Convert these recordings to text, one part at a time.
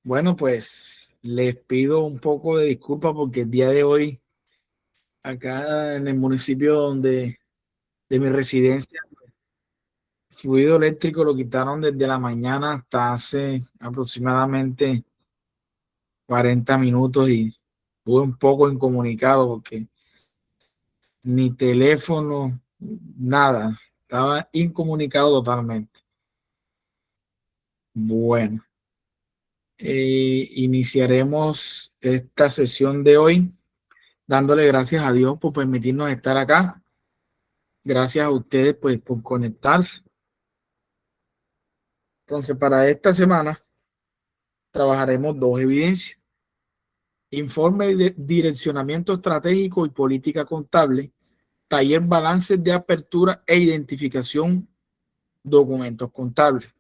Bueno, pues les pido un poco de disculpa porque el día de hoy, acá en el municipio de mi residencia, fluido eléctrico lo quitaron desde la mañana hasta hace aproximadamente 40 minutos y estuve un poco incomunicado porque ni teléfono, nada, estaba incomunicado totalmente. Bueno, iniciaremos esta sesión de hoy dándole gracias a Dios por permitirnos estar acá. Gracias a ustedes pues por conectarse. Entonces, para esta semana trabajaremos dos evidencias. Informe de direccionamiento estratégico y política contable, taller balances de apertura e identificación documentos contables.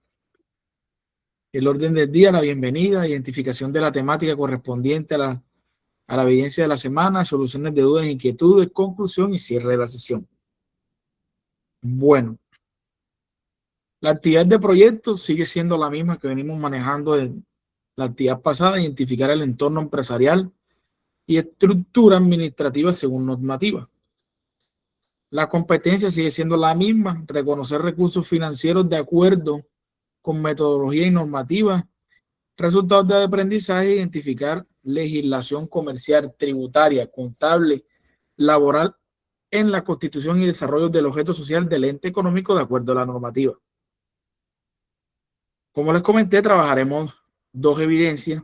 El orden del día, la bienvenida, identificación de la temática correspondiente a la evidencia de la semana, soluciones de dudas e inquietudes, conclusión y cierre de la sesión. Bueno, la actividad de proyecto sigue siendo la misma que venimos manejando en la actividad pasada, identificar el entorno empresarial y estructura administrativa según normativa. La competencia sigue siendo la misma, reconocer recursos financieros de acuerdo con metodología y normativa, resultados de aprendizaje, identificar legislación comercial, tributaria, contable, laboral en la constitución y desarrollo del objeto social del ente económico de acuerdo a la normativa. Como les comenté, trabajaremos dos evidencias: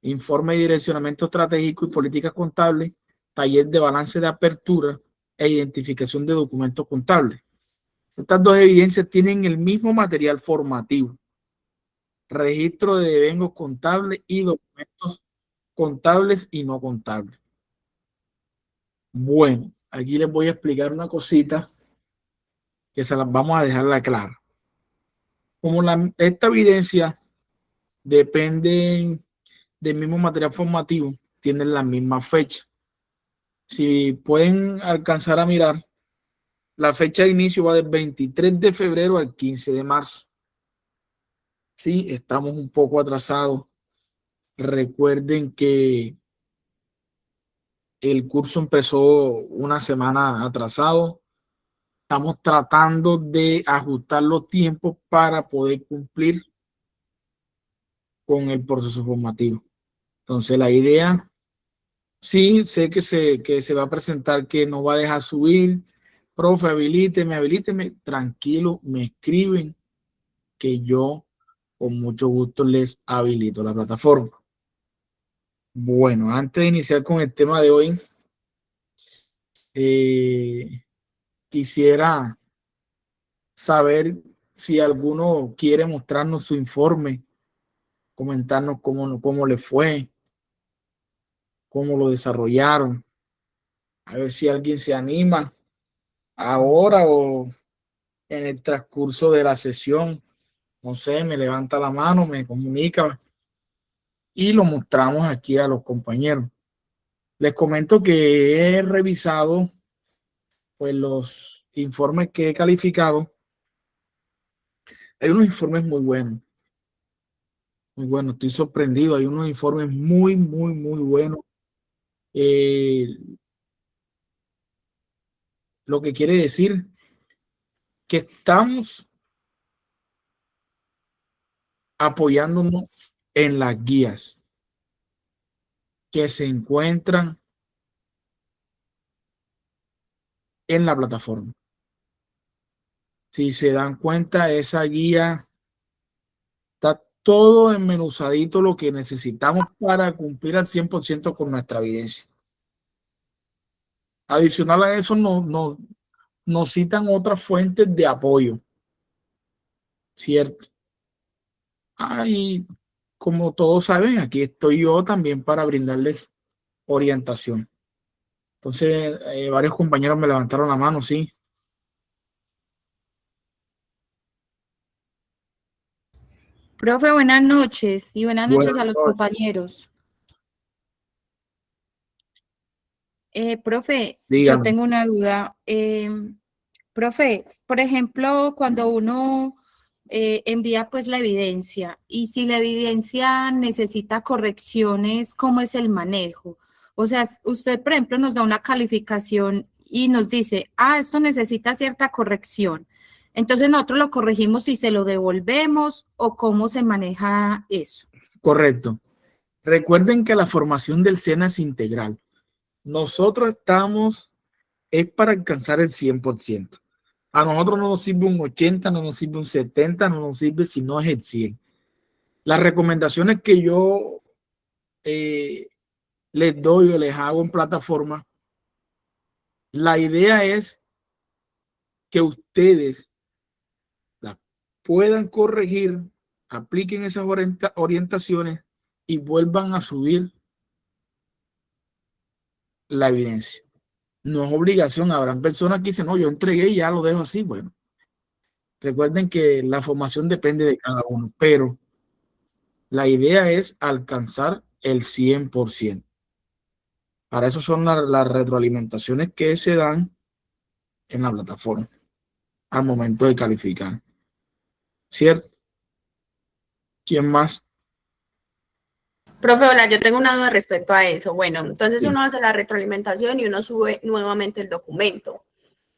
informe de direccionamiento estratégico y políticas contables, taller de balance de apertura e identificación de documentos contables. Estas dos evidencias tienen el mismo material formativo: registro de devengo contables y documentos contables y no contables. Bueno, aquí les voy a explicar una cosita que se las vamos a dejarla clara. Como esta evidencia depende del mismo material formativo, tienen la misma fecha. Si pueden alcanzar a mirar, la fecha de inicio va del 23 de febrero al 15 de marzo. Sí, estamos un poco atrasados. Recuerden que el curso empezó una semana atrasado. Estamos tratando de ajustar los tiempos para poder cumplir con el proceso formativo. Entonces, la idea, sí, sé que se va a presentar, que no va a dejar subir. Profe, habilíteme. Tranquilo, me escriben que yo con mucho gusto les habilito la plataforma. Bueno, antes de iniciar con el tema de hoy, quisiera saber si alguno quiere mostrarnos su informe, comentarnos cómo le fue, cómo lo desarrollaron. A ver si alguien se anima ahora o en el transcurso de la sesión. No sé, me levanta la mano, me comunica y lo mostramos aquí a los compañeros. Les comento que he revisado pues los informes que he calificado. Hay unos informes muy buenos, estoy sorprendido. Hay unos informes muy buenos. Eh, lo que quiere decir que estamos apoyándonos en las guías que se encuentran en la plataforma. Si se dan cuenta, esa guía está todo enmenuzadito, lo que necesitamos para cumplir al 100% con nuestra evidencia. Adicional a eso, nos citan otras fuentes de apoyo, ¿cierto? Y como todos saben, aquí estoy yo también para brindarles orientación. Entonces, varios compañeros me levantaron la mano, sí. Profe, buenas noches y buenas noches Buenas a los noches. compañeros. Profe, yo Dígame. tengo una duda. Profe, por ejemplo, cuando uno envía pues la evidencia, y si la evidencia necesita correcciones, ¿cómo es el manejo? O sea, usted, por ejemplo, nos da una calificación y nos dice, esto necesita cierta corrección. Entonces nosotros lo corregimos y se lo devolvemos, ¿o cómo se maneja eso? Correcto. Recuerden que la formación del SENA es integral. Nosotros es para alcanzar el 100%. A nosotros no nos sirve un 80, no nos sirve un 70, no nos sirve si no es el 100. Las recomendaciones que yo les doy o les hago en plataforma, la idea es que ustedes la puedan corregir, apliquen esas orientaciones y vuelvan a subir la evidencia. No es obligación, habrán personas que dicen, no, yo entregué y ya lo dejo así. Bueno, recuerden que la formación depende de cada uno, pero la idea es alcanzar el 100%. Para eso son las retroalimentaciones que se dan en la plataforma al momento de calificar. ¿Cierto? ¿Quién más? Profe, hola, yo tengo una duda respecto a eso. Bueno, entonces Sí, uno hace la retroalimentación y uno sube nuevamente el documento.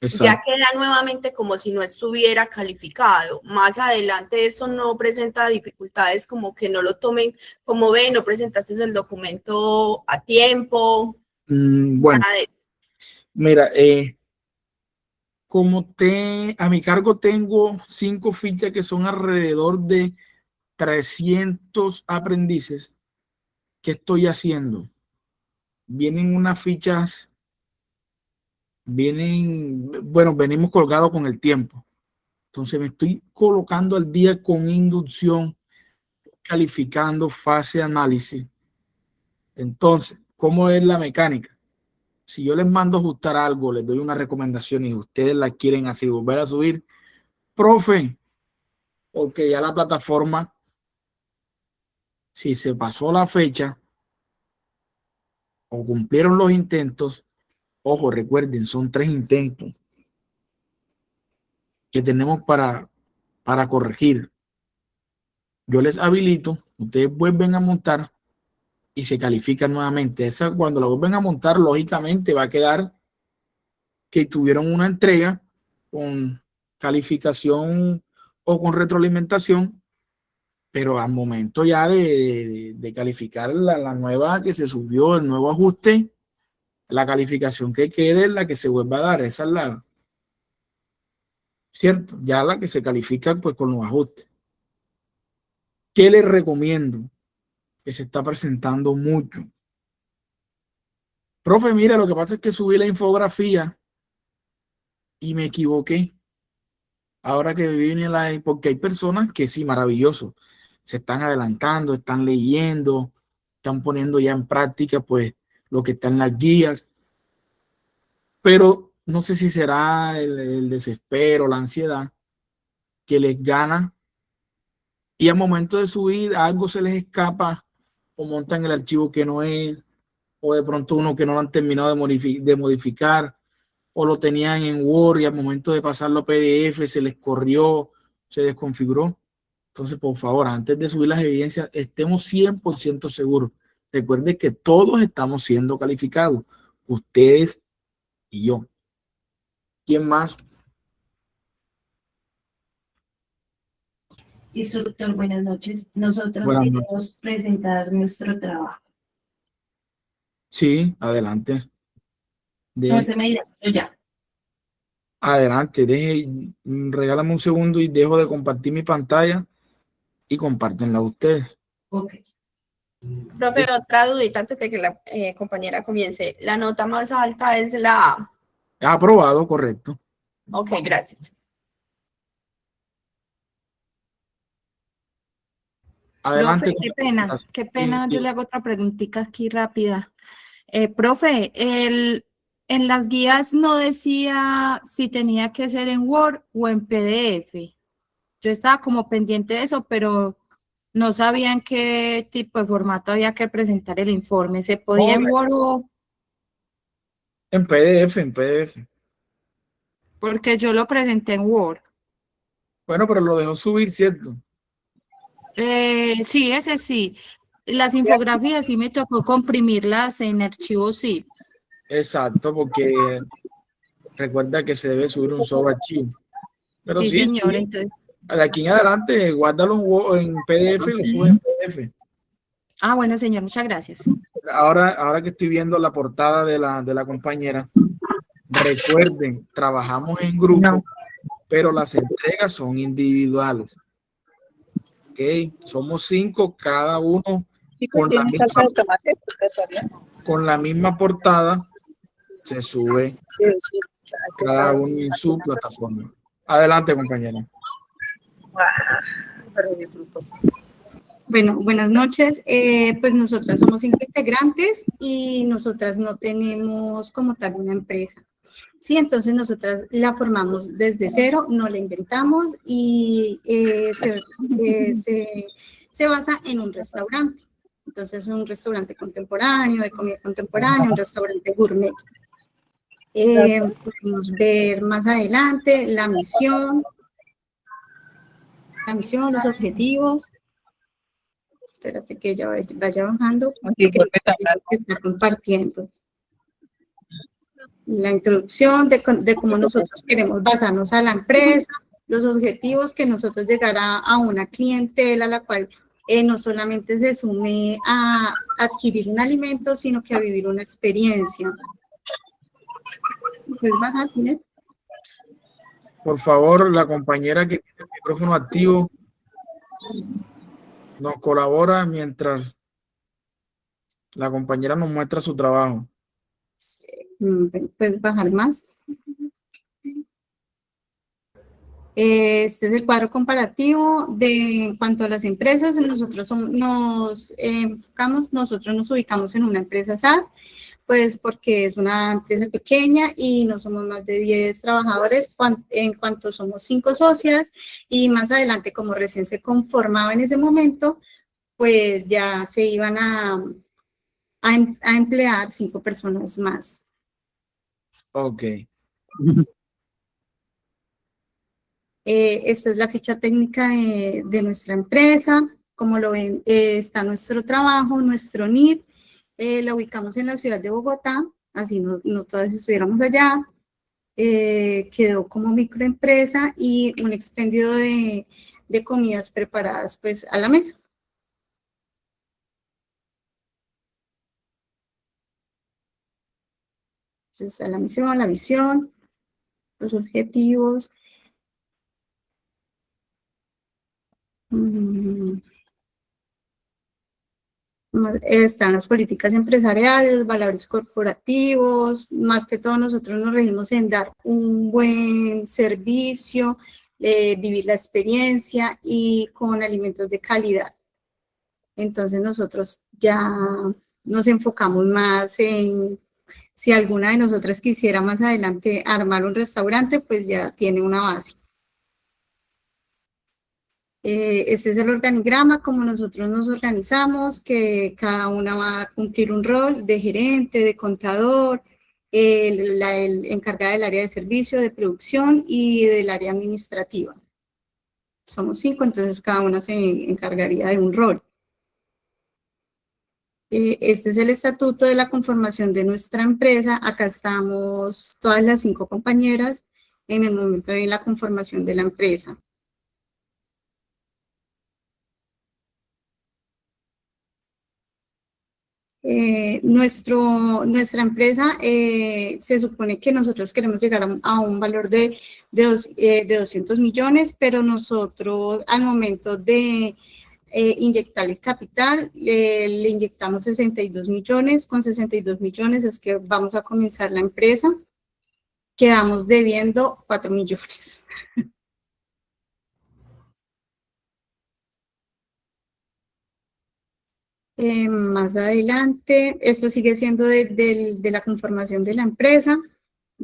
Ya exacto. queda nuevamente como si no estuviera calificado. Más adelante eso no presenta dificultades como que no lo tomen como ve, no presentaste el documento a tiempo, Bueno, nada de... mira, a mi cargo tengo 5 fichas que son alrededor de 300 aprendices. ¿Qué estoy haciendo? Vienen unas fichas, bueno, venimos colgados con el tiempo. Entonces me estoy colocando al día con inducción, calificando fase análisis. Entonces, ¿cómo es la mecánica? Si yo les mando ajustar algo, les doy una recomendación y ustedes la quieren así volver a subir, profe, porque ya la plataforma, si se pasó la fecha o cumplieron los intentos, ojo, recuerden, son 3 intentos que tenemos para corregir. Yo les habilito, ustedes vuelven a montar y se califican nuevamente. Esa, cuando la vuelven a montar, lógicamente va a quedar que tuvieron una entrega con calificación o con retroalimentación, pero al momento ya de calificar la nueva que se subió, el nuevo ajuste, la calificación que quede es la que se vuelva a dar. Esa es la, cierto, ya la que se califica pues con los ajustes. ¿Qué les recomiendo? Que se está presentando mucho. Profe, mira, lo que pasa es que subí la infografía y me equivoqué. Ahora que viene porque hay personas que sí, maravilloso, se están adelantando, están leyendo, están poniendo ya en práctica pues lo que está en las guías, pero no sé si será el desespero, la ansiedad que les gana y al momento de subir algo se les escapa o montan el archivo que no es, o de pronto uno que no lo han terminado de modificar, o lo tenían en Word y al momento de pasarlo a PDF se les corrió, se desconfiguró. Entonces, por favor, antes de subir las evidencias, estemos 100% seguros. Recuerden que todos estamos siendo calificados, ustedes y yo. ¿Quién más? Instructor, buenas noches. Nosotros Buenas noches. queremos presentar nuestro trabajo. Sí, adelante. Solo se me dirá, pero ya. Adelante, regálame un segundo y dejo de compartir mi pantalla y compártenla ustedes. Ok. Profe, otra dudita antes de que la compañera comience. La nota más alta es la A. Aprobado, correcto. Ok, gracias. Adelante. Profe, qué pena, yo le hago otra preguntita aquí rápida. Profe, en las guías no decía si tenía que ser en Word o en PDF. Yo estaba como pendiente de eso, pero no sabía en qué tipo de formato había que presentar el informe. ¿Se podía en Word o...? En PDF, en PDF. Porque yo lo presenté en Word. Bueno, pero lo dejó subir, ¿cierto? Sí, ese sí. Las infografías sí me tocó comprimirlas en archivo zip. Exacto, porque recuerda que se debe subir un solo archivo. Pero Sí, sí, señor, sí, entonces. de aquí en adelante, guárdalo en PDF y lo subes en PDF. Ah, bueno, señor, muchas gracias. Ahora que estoy viendo la portada de la compañera, recuerden, trabajamos en grupo, pero las entregas son individuales. ¿Ok? Somos 5, cada uno con la misma portada, se sube cada uno en su plataforma. Adelante, compañera. Bueno, buenas noches. Pues nosotras somos 5 integrantes y nosotras no tenemos como tal una empresa. Sí, entonces nosotras la formamos desde cero, no la inventamos y se basa en un restaurante. Entonces, un restaurante contemporáneo, de comida contemporánea, un restaurante gourmet. Podemos ver más adelante la misión, los objetivos. Espérate que ella vaya bajando, porque está compartiendo. La introducción de cómo nosotros queremos basarnos a la empresa, los objetivos que nosotros llegará a una clientela a la cual no solamente se sume a adquirir un alimento, sino que a vivir una experiencia. ¿Puedes bajar, Ginette? Por favor, la compañera que tiene el micrófono activo nos colabora mientras la compañera nos muestra su trabajo. ¿Puedes bajar más? Este es el cuadro comparativo en cuanto a las empresas. Nosotros nos enfocamos, nosotros nos ubicamos en una empresa SaaS, pues porque es una empresa pequeña y no somos más de 10 trabajadores en cuanto somos 5 socias y más adelante, como recién se conformaba en ese momento, pues ya se iban a emplear 5 personas más. Ok. Esta es la ficha técnica de nuestra empresa. Como lo ven, está nuestro trabajo, nuestro NID. La ubicamos en la ciudad de Bogotá, así no todos estuviéramos allá. Quedó como microempresa y un expendio de comidas preparadas pues a la mesa. Entonces está la misión, la visión, los objetivos. Están las políticas empresariales, los valores corporativos, más que todo nosotros nos regimos en dar un buen servicio, vivir la experiencia y con alimentos de calidad. Entonces nosotros ya nos enfocamos más en, si alguna de nosotras quisiera más adelante armar un restaurante, pues ya tiene una base. Este es el organigrama, como nosotros nos organizamos, que cada una va a cumplir un rol de gerente, de contador, el encargada del área de servicio, de producción y del área administrativa. Somos 5, entonces cada una se encargaría de un rol. Este es el estatuto de la conformación de nuestra empresa. Acá estamos todas las 5 compañeras en el momento de la conformación de la empresa. Nuestra empresa se supone que nosotros queremos llegar a un valor de 200 millones, pero nosotros al momento de inyectar el capital, le inyectamos 62 millones, con 62 millones es que vamos a comenzar la empresa, quedamos debiendo 4 millones. Más adelante, esto sigue siendo de la conformación de la empresa.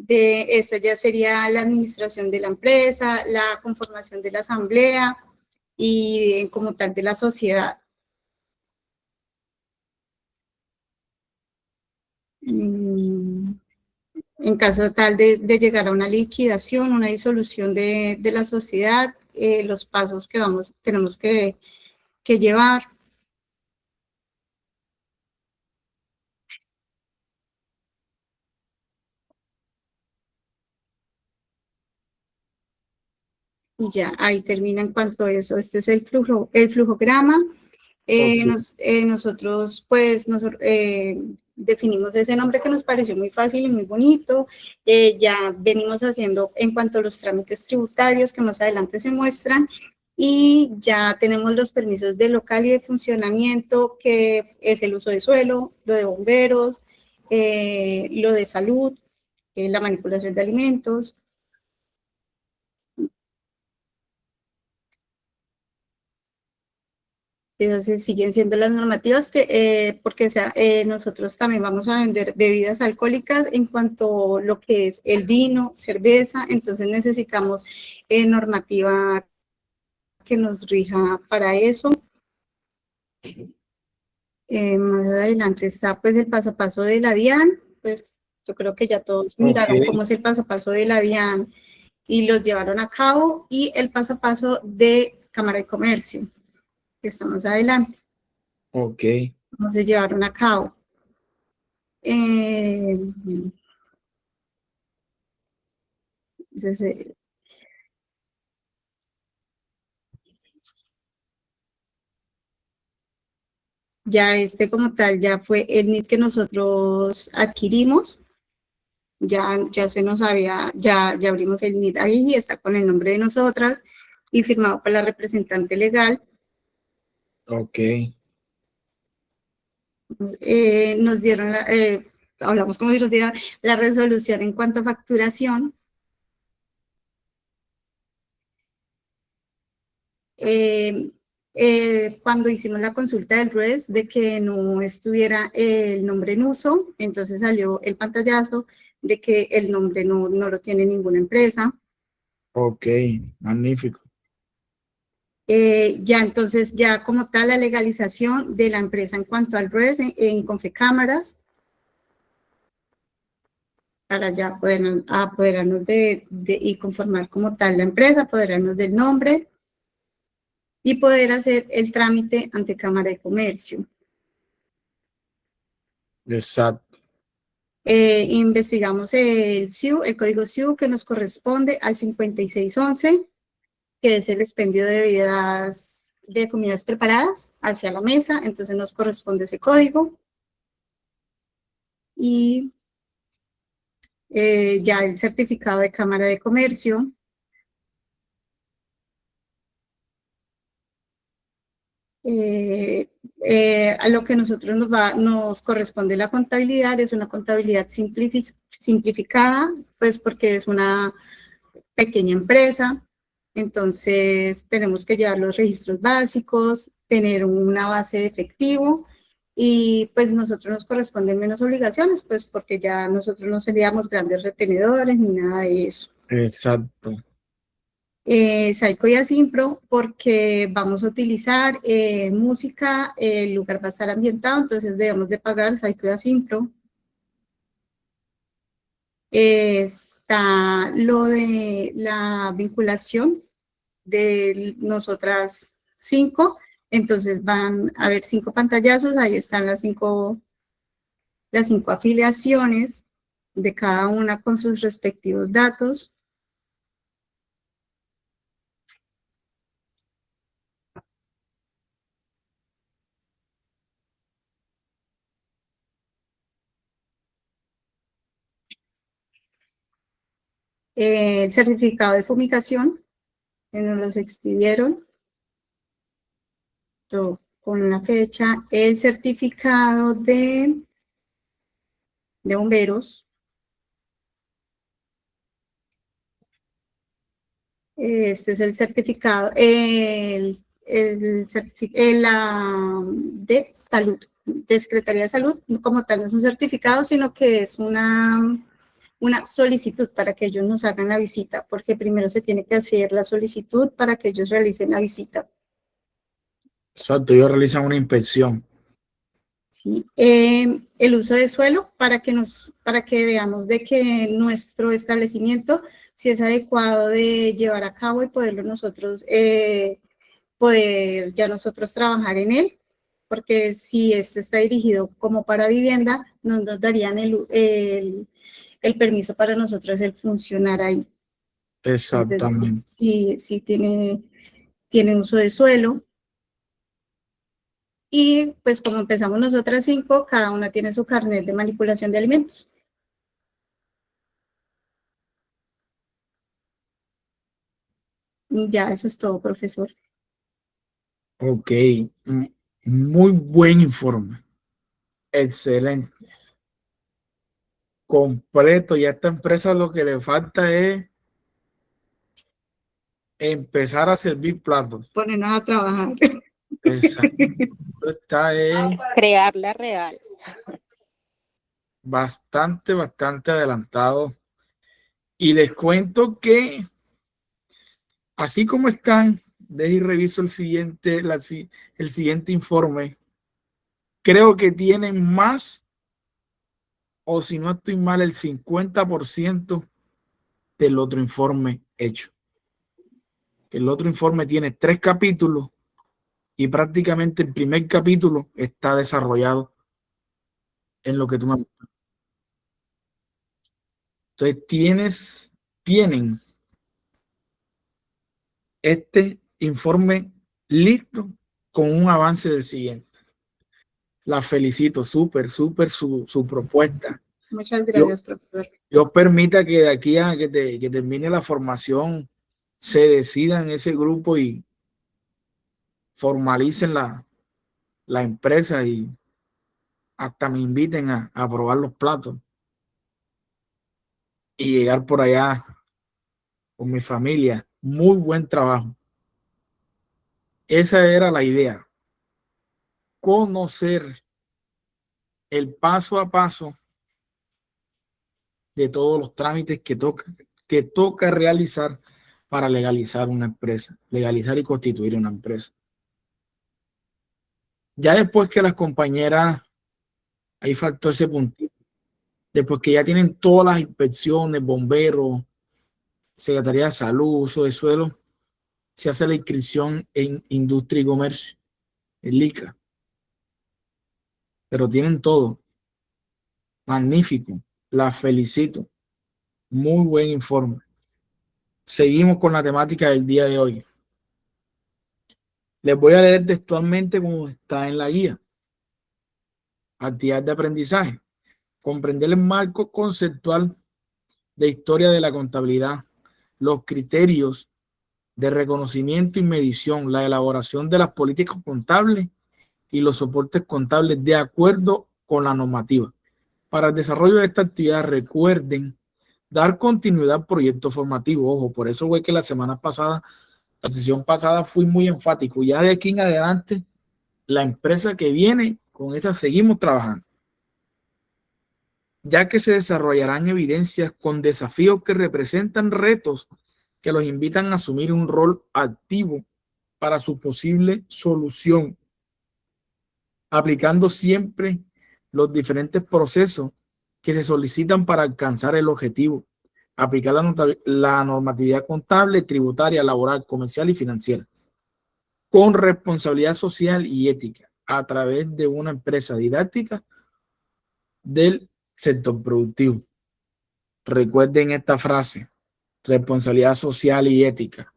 Esta ya sería la administración de la empresa, la conformación de la asamblea y como tal de la sociedad. En caso tal de llegar a una liquidación, una disolución de la sociedad, los pasos que tenemos que llevar. Y ya, ahí termina en cuanto a eso. Este es el flujograma. Nosotros, pues, definimos ese nombre que nos pareció muy fácil y muy bonito. Ya venimos haciendo en cuanto a los trámites tributarios que más adelante se muestran, y ya tenemos los permisos de local y de funcionamiento, que es el uso de suelo, lo de bomberos, lo de salud, la manipulación de alimentos. Entonces siguen siendo las normativas porque nosotros también vamos a vender bebidas alcohólicas en cuanto a lo que es el vino, cerveza, entonces necesitamos normativa que nos rija para eso. Más adelante está pues el paso a paso de la DIAN, pues yo creo que ya todos miraron cómo es el paso a paso de la DIAN y los llevaron a cabo, y el paso a paso de Cámara de Comercio, que está más adelante. Ok. ¿Cómo se llevaron a cabo? Ya como tal, ya fue el NIT que nosotros adquirimos. Ya se nos había, ya abrimos el NIT ahí, y está con el nombre de nosotras y firmado por la representante legal. Ok. Nos dieron, hablamos como si nos dieran la resolución en cuanto a facturación. Cuando hicimos la consulta del RUES de que no estuviera el nombre en uso, entonces salió el pantallazo de que el nombre no lo tiene ninguna empresa. Ok, magnífico. Ya entonces, ya como tal, la legalización de la empresa en cuanto al RUES en Confecámaras, para ya apoderarnos y conformar como tal la empresa, apoderarnos del nombre y poder hacer el trámite ante Cámara de Comercio. Exacto. Investigamos el SIU, el código SIU que nos corresponde al 5611, que es el expendio de bebidas de comidas preparadas hacia la mesa, entonces nos corresponde ese código. Y ya el certificado de Cámara de Comercio. A lo que nosotros nos corresponde la contabilidad, es una contabilidad simplificada, pues porque es una pequeña empresa, entonces tenemos que llevar los registros básicos, tener una base de efectivo, y pues nosotros nos corresponden menos obligaciones, pues porque ya nosotros no seríamos grandes retenedores ni nada de eso. Exacto. Saico y Asimpro, porque vamos a utilizar música, el lugar va a estar ambientado, entonces debemos de pagar Saico y Asimpro. Está lo de la vinculación de nosotras 5, entonces van a haber 5 pantallazos, ahí están las 5 afiliaciones de cada una con sus respectivos datos. El certificado de fumigación, que nos los expidieron, todo con la fecha, el certificado de bomberos, este es el certificado, de salud, de Secretaría de Salud, como tal no es un certificado, sino que es una solicitud para que ellos nos hagan la visita, porque primero se tiene que hacer la solicitud para que ellos realicen la visita. Exacto, ellos realizan una inspección. ¿sí? El uso de suelo para que veamos de que nuestro establecimiento si es adecuado de llevar a cabo y poderlo nosotros, poder ya nosotros trabajar en él, porque si este está dirigido como para vivienda, no nos darían el permiso para nosotros el funcionar ahí. Exactamente. Entonces, sí tiene uso de suelo. Y pues como empezamos nosotras 5, cada una tiene su carnet de manipulación de alimentos. Ya, eso es todo, profesor. Ok, muy buen informe. Excelente. Completo. Y a esta empresa lo que le falta es empezar a servir platos. Ponernos a trabajar. Exacto. Está crearla real. bastante adelantado. Y les cuento que así como están, deje y reviso el siguiente informe. Creo que tienen más, o si no estoy mal, el 50% del otro informe hecho. El otro informe tiene 3 capítulos y prácticamente el primer capítulo está desarrollado en lo que tú me... Entonces tienen este informe listo con un avance del siguiente. La felicito, súper su propuesta. Muchas gracias, profesor. Dios permita que de aquí a que termine la formación se decidan ese grupo y formalicen la empresa y hasta me inviten a probar los platos y llegar por allá con mi familia. Muy buen trabajo. Esa era la idea. Conocer el paso a paso de todos los trámites que toca realizar para legalizar una empresa, legalizar y constituir una empresa. Ya después que las compañeras, ahí faltó ese puntito, después que ya tienen todas las inspecciones, bomberos, Secretaría de Salud, uso de suelo, se hace la inscripción en Industria y Comercio, el ICA. Pero tienen todo. Magnífico. La felicito. Muy buen informe. Seguimos con la temática del día de hoy. Les voy a leer textualmente como está en la guía. Actividad de aprendizaje. Comprender el marco conceptual de historia de la contabilidad, los criterios de reconocimiento y medición, la elaboración de las políticas contables y los soportes contables de acuerdo con la normativa. Para el desarrollo de esta actividad, recuerden dar continuidad al proyecto formativo. Ojo, por eso fue que la sesión pasada fui muy enfático. Ya de aquí en adelante, la empresa que viene, con esa seguimos trabajando, ya que se desarrollarán evidencias con desafíos que representan retos que los invitan a asumir un rol activo para su posible solución, aplicando siempre los diferentes procesos que se solicitan para alcanzar el objetivo, aplicar la normatividad contable, tributaria, laboral, comercial y financiera, con responsabilidad social y ética, a través de una empresa didáctica del sector productivo. Recuerden esta frase: responsabilidad social y ética.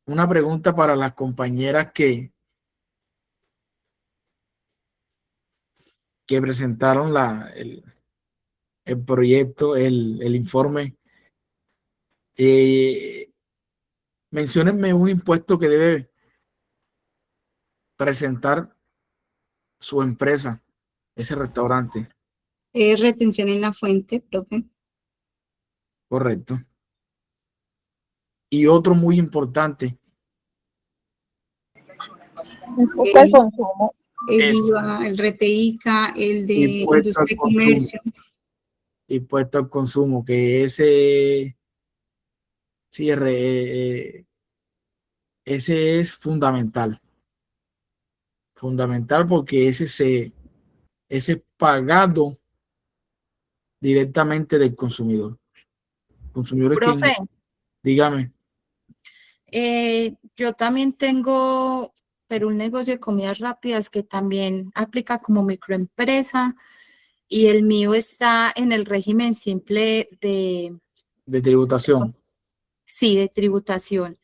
Una pregunta para las compañeras que presentaron el proyecto, el informe. Menciónenme un impuesto que debe presentar su empresa, ese restaurante. Retención en la fuente, profe. Correcto. Y otro muy importante. Impuesto al consumo. El IVA, el RTICA, el de Impuesto al Industria y Comercio. Impuesto al consumo, que ese es fundamental. Fundamental porque ese es pagado directamente del consumidor. El consumidor es quien, Profe, dígame. yo también tengo, pero un negocio de comidas rápidas que también aplica como microempresa y el mío está en el régimen simple De tributación. sí, de tributación.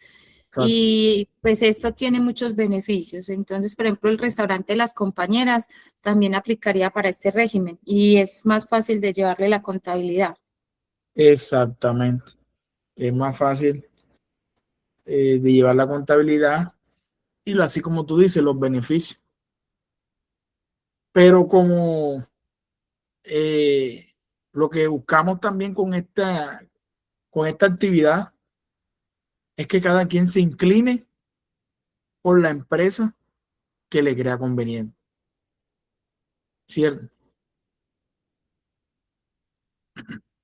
Exacto. Y pues esto tiene muchos beneficios. Entonces, por ejemplo, el restaurante Las Compañeras también aplicaría para este régimen y es más fácil de llevarle la contabilidad. Exactamente. Es más fácil de llevar la contabilidad y así como tú dices, los beneficios. Pero como lo que buscamos también con esta actividad es que cada quien se incline por la empresa que le crea conveniente. ¿Cierto?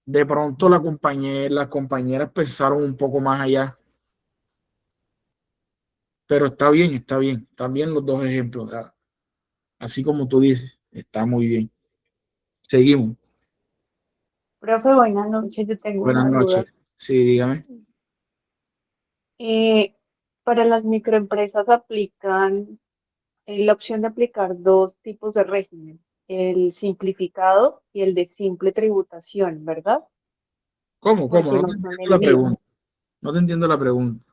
De pronto las compañeras pensaron un poco más allá, pero están bien los dos ejemplos. Así como tú dices, está muy bien. Seguimos. Profe, buenas noches. Yo tengo Buenas una noches. duda. Sí, dígame. Para las microempresas aplican la opción de aplicar dos tipos de régimen, el simplificado y el de simple tributación, ¿verdad? ¿Cómo? ¿Cómo? Porque No no te son entiendo el la mismo. pregunta. No te entiendo la pregunta.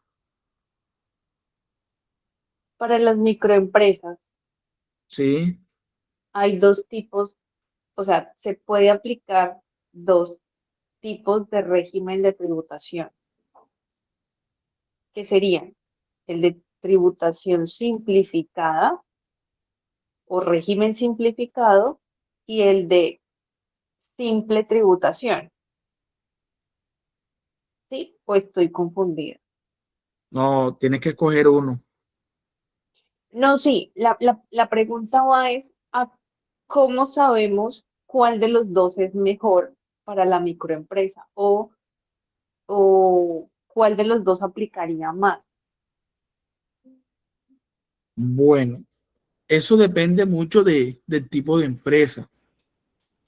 Para las microempresas Sí. hay dos tipos, o sea, se puede aplicar dos tipos de régimen de tributación, que serían el de tributación simplificada o régimen simplificado y el de simple tributación. ¿Sí? ¿O estoy confundida? No, tienes que escoger uno. No, sí, la pregunta va es a cómo sabemos cuál de los dos es mejor para la microempresa o cuál de los dos aplicaría más. Bueno, eso depende mucho del tipo de empresa,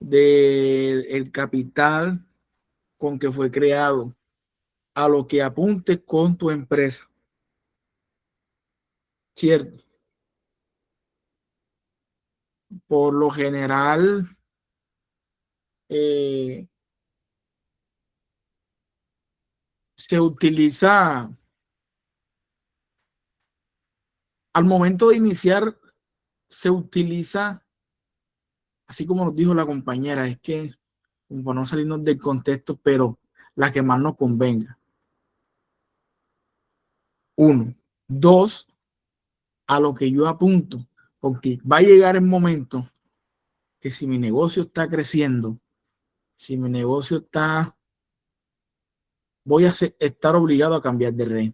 del capital con que fue creado, a lo que apuntes con tu empresa. ¿Cierto? Por lo general, eh, se utiliza al momento de iniciar, se utiliza, así como nos dijo la compañera, es que, como para no salirnos del contexto, pero la que más nos convenga. Uno. Dos, a lo que yo apunto, porque va a llegar el momento que si mi negocio está creciendo, si mi negocio está, voy a estar obligado a cambiar de red.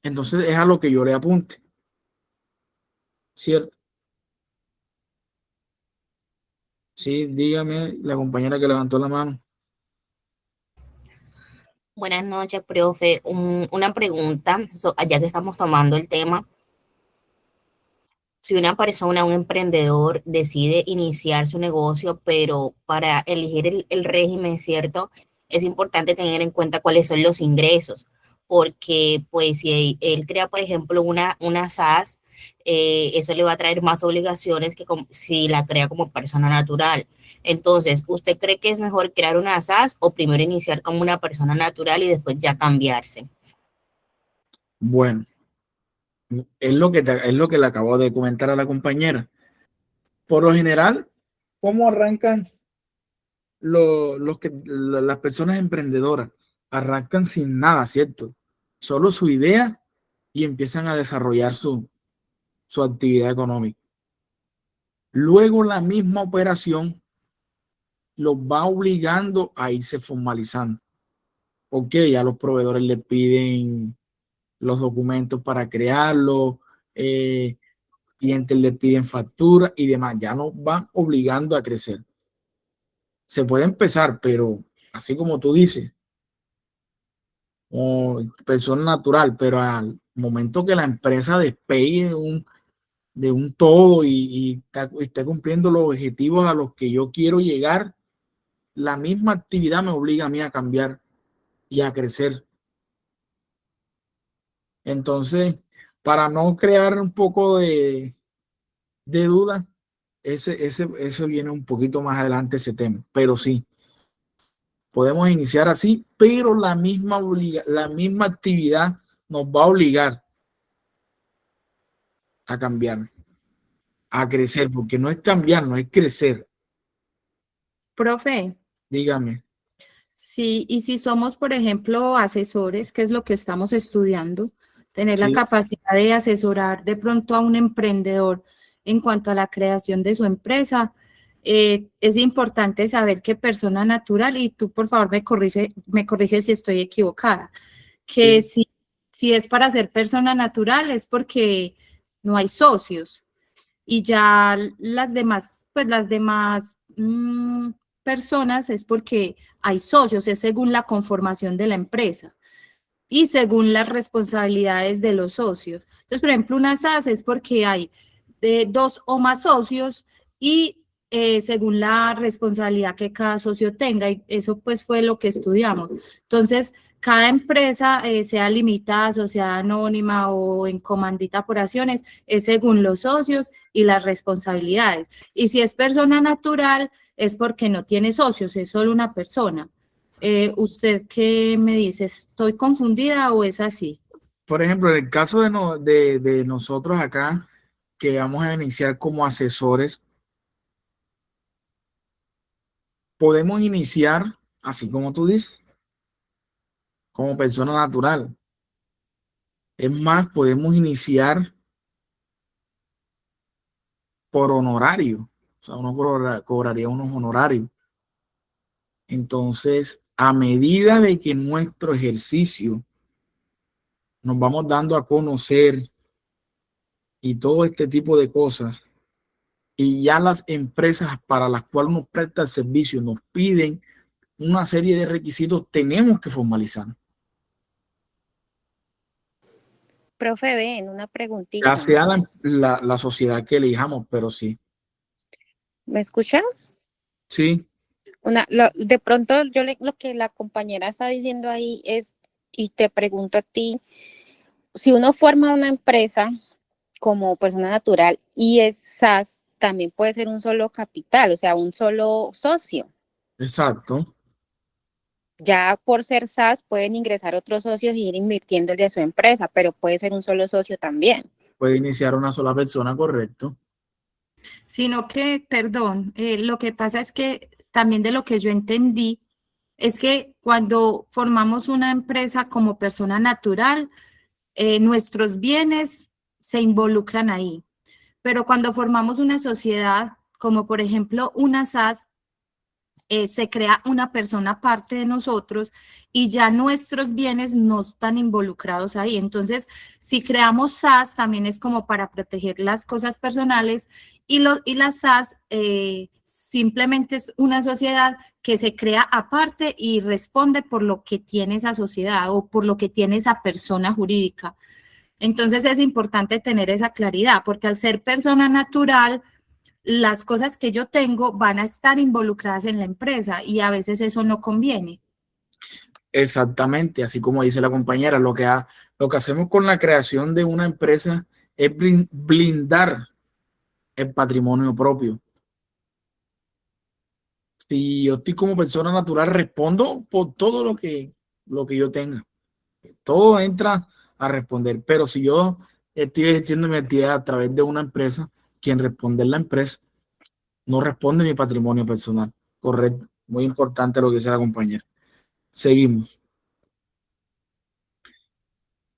Entonces es a lo que yo le apunte, ¿cierto? Sí, dígame, la compañera que levantó la mano. Buenas noches, profe. Una pregunta, ya que estamos tomando el tema. Si una persona, un emprendedor, decide iniciar su negocio, pero para elegir el régimen, ¿cierto? Es importante tener en cuenta cuáles son los ingresos, porque pues si él crea, por ejemplo, una SAS, eso le va a traer más obligaciones que si la crea como persona natural. Entonces, ¿usted cree que es mejor crear una SAS o primero iniciar como una persona natural y después ya cambiarse? Bueno, es lo que le acabo de comentar a la compañera. Por lo general, ¿cómo arrancan las personas emprendedoras? Arrancan sin nada, ¿cierto? Solo su idea y empiezan a desarrollar su actividad económica. Luego la misma operación los va obligando a irse formalizando. Porque ya los proveedores les piden los documentos para crearlo, clientes les piden factura y demás. Ya nos van obligando a crecer. Se puede empezar, pero así como tú dices, o persona natural, pero al momento que la empresa despegue de un todo y esté cumpliendo los objetivos a los que yo quiero llegar, la misma actividad me obliga a mí a cambiar y a crecer. Entonces, para no crear un poco de duda, eso viene un poquito más adelante ese tema, pero sí, podemos iniciar así, pero la misma actividad nos va a obligar a cambiar, a crecer, porque no es cambiar, no es crecer. Profe, Dígame. sí, y si somos, por ejemplo, asesores, que es lo que estamos estudiando, tener la Sí. capacidad de asesorar de pronto a un emprendedor en cuanto a la creación de su empresa, es importante saber qué persona natural, y tú por favor me corrige si estoy equivocada, que si es para ser persona natural es porque no hay socios y ya las demás, pues las demás personas es porque hay socios, es según la conformación de la empresa y según las responsabilidades de los socios. Entonces, por ejemplo, una SAS es porque hay dos o más socios y según la responsabilidad que cada socio tenga, y eso pues fue lo que estudiamos. Entonces, cada empresa, sea limitada, sociedad anónima o en comandita por acciones, es según los socios y las responsabilidades. Y si es persona natural, es porque no tiene socios, es solo una persona. ¿Usted qué me dice? ¿Estoy confundida o es así? Por ejemplo, en el caso de nosotros acá, que vamos a iniciar como asesores, podemos iniciar, así como tú dices, como persona natural. Es más, podemos iniciar por honorario. O sea, uno cobraría unos honorarios. Entonces, a medida de que nuestro ejercicio nos vamos dando a conocer y todo este tipo de cosas, y ya las empresas para las cuales uno presta el servicio nos piden una serie de requisitos, tenemos que formalizar. Profe, ven, una preguntita. Ya sea la sociedad que elijamos, pero sí. ¿Me escuchan? Sí, De pronto lo que la compañera está diciendo ahí es, y te pregunto a ti, si uno forma una empresa como persona natural y es SAS, también puede ser un solo capital, o sea, un solo socio. exacto. Ya por ser SAS pueden ingresar otros socios y ir invirtiéndole a su empresa, pero puede ser un solo socio también. Puede iniciar una sola persona, correcto. Sino que, perdón, lo que pasa es que también de lo que yo entendí es que cuando formamos una empresa como persona natural, nuestros bienes se involucran ahí. Pero cuando formamos una sociedad, como por ejemplo una SAS, se crea una persona aparte de nosotros y ya nuestros bienes no están involucrados ahí. Entonces, si creamos SAS, también es como para proteger las cosas personales y la SAS simplemente es una sociedad que se crea aparte y responde por lo que tiene esa sociedad o por lo que tiene esa persona jurídica. Entonces, es importante tener esa claridad porque al ser persona natural, las cosas que yo tengo van a estar involucradas en la empresa y a veces eso no conviene. Exactamente, así como dice la compañera, lo que hacemos con la creación de una empresa es blindar el patrimonio propio. Si yo estoy como persona natural, respondo por todo lo que yo tenga. Todo entra a responder, pero si yo estoy ejerciendo mi actividad a través de una empresa, quien responde es la empresa, no responde mi patrimonio personal. Correcto, muy importante lo que dice la compañera. Seguimos.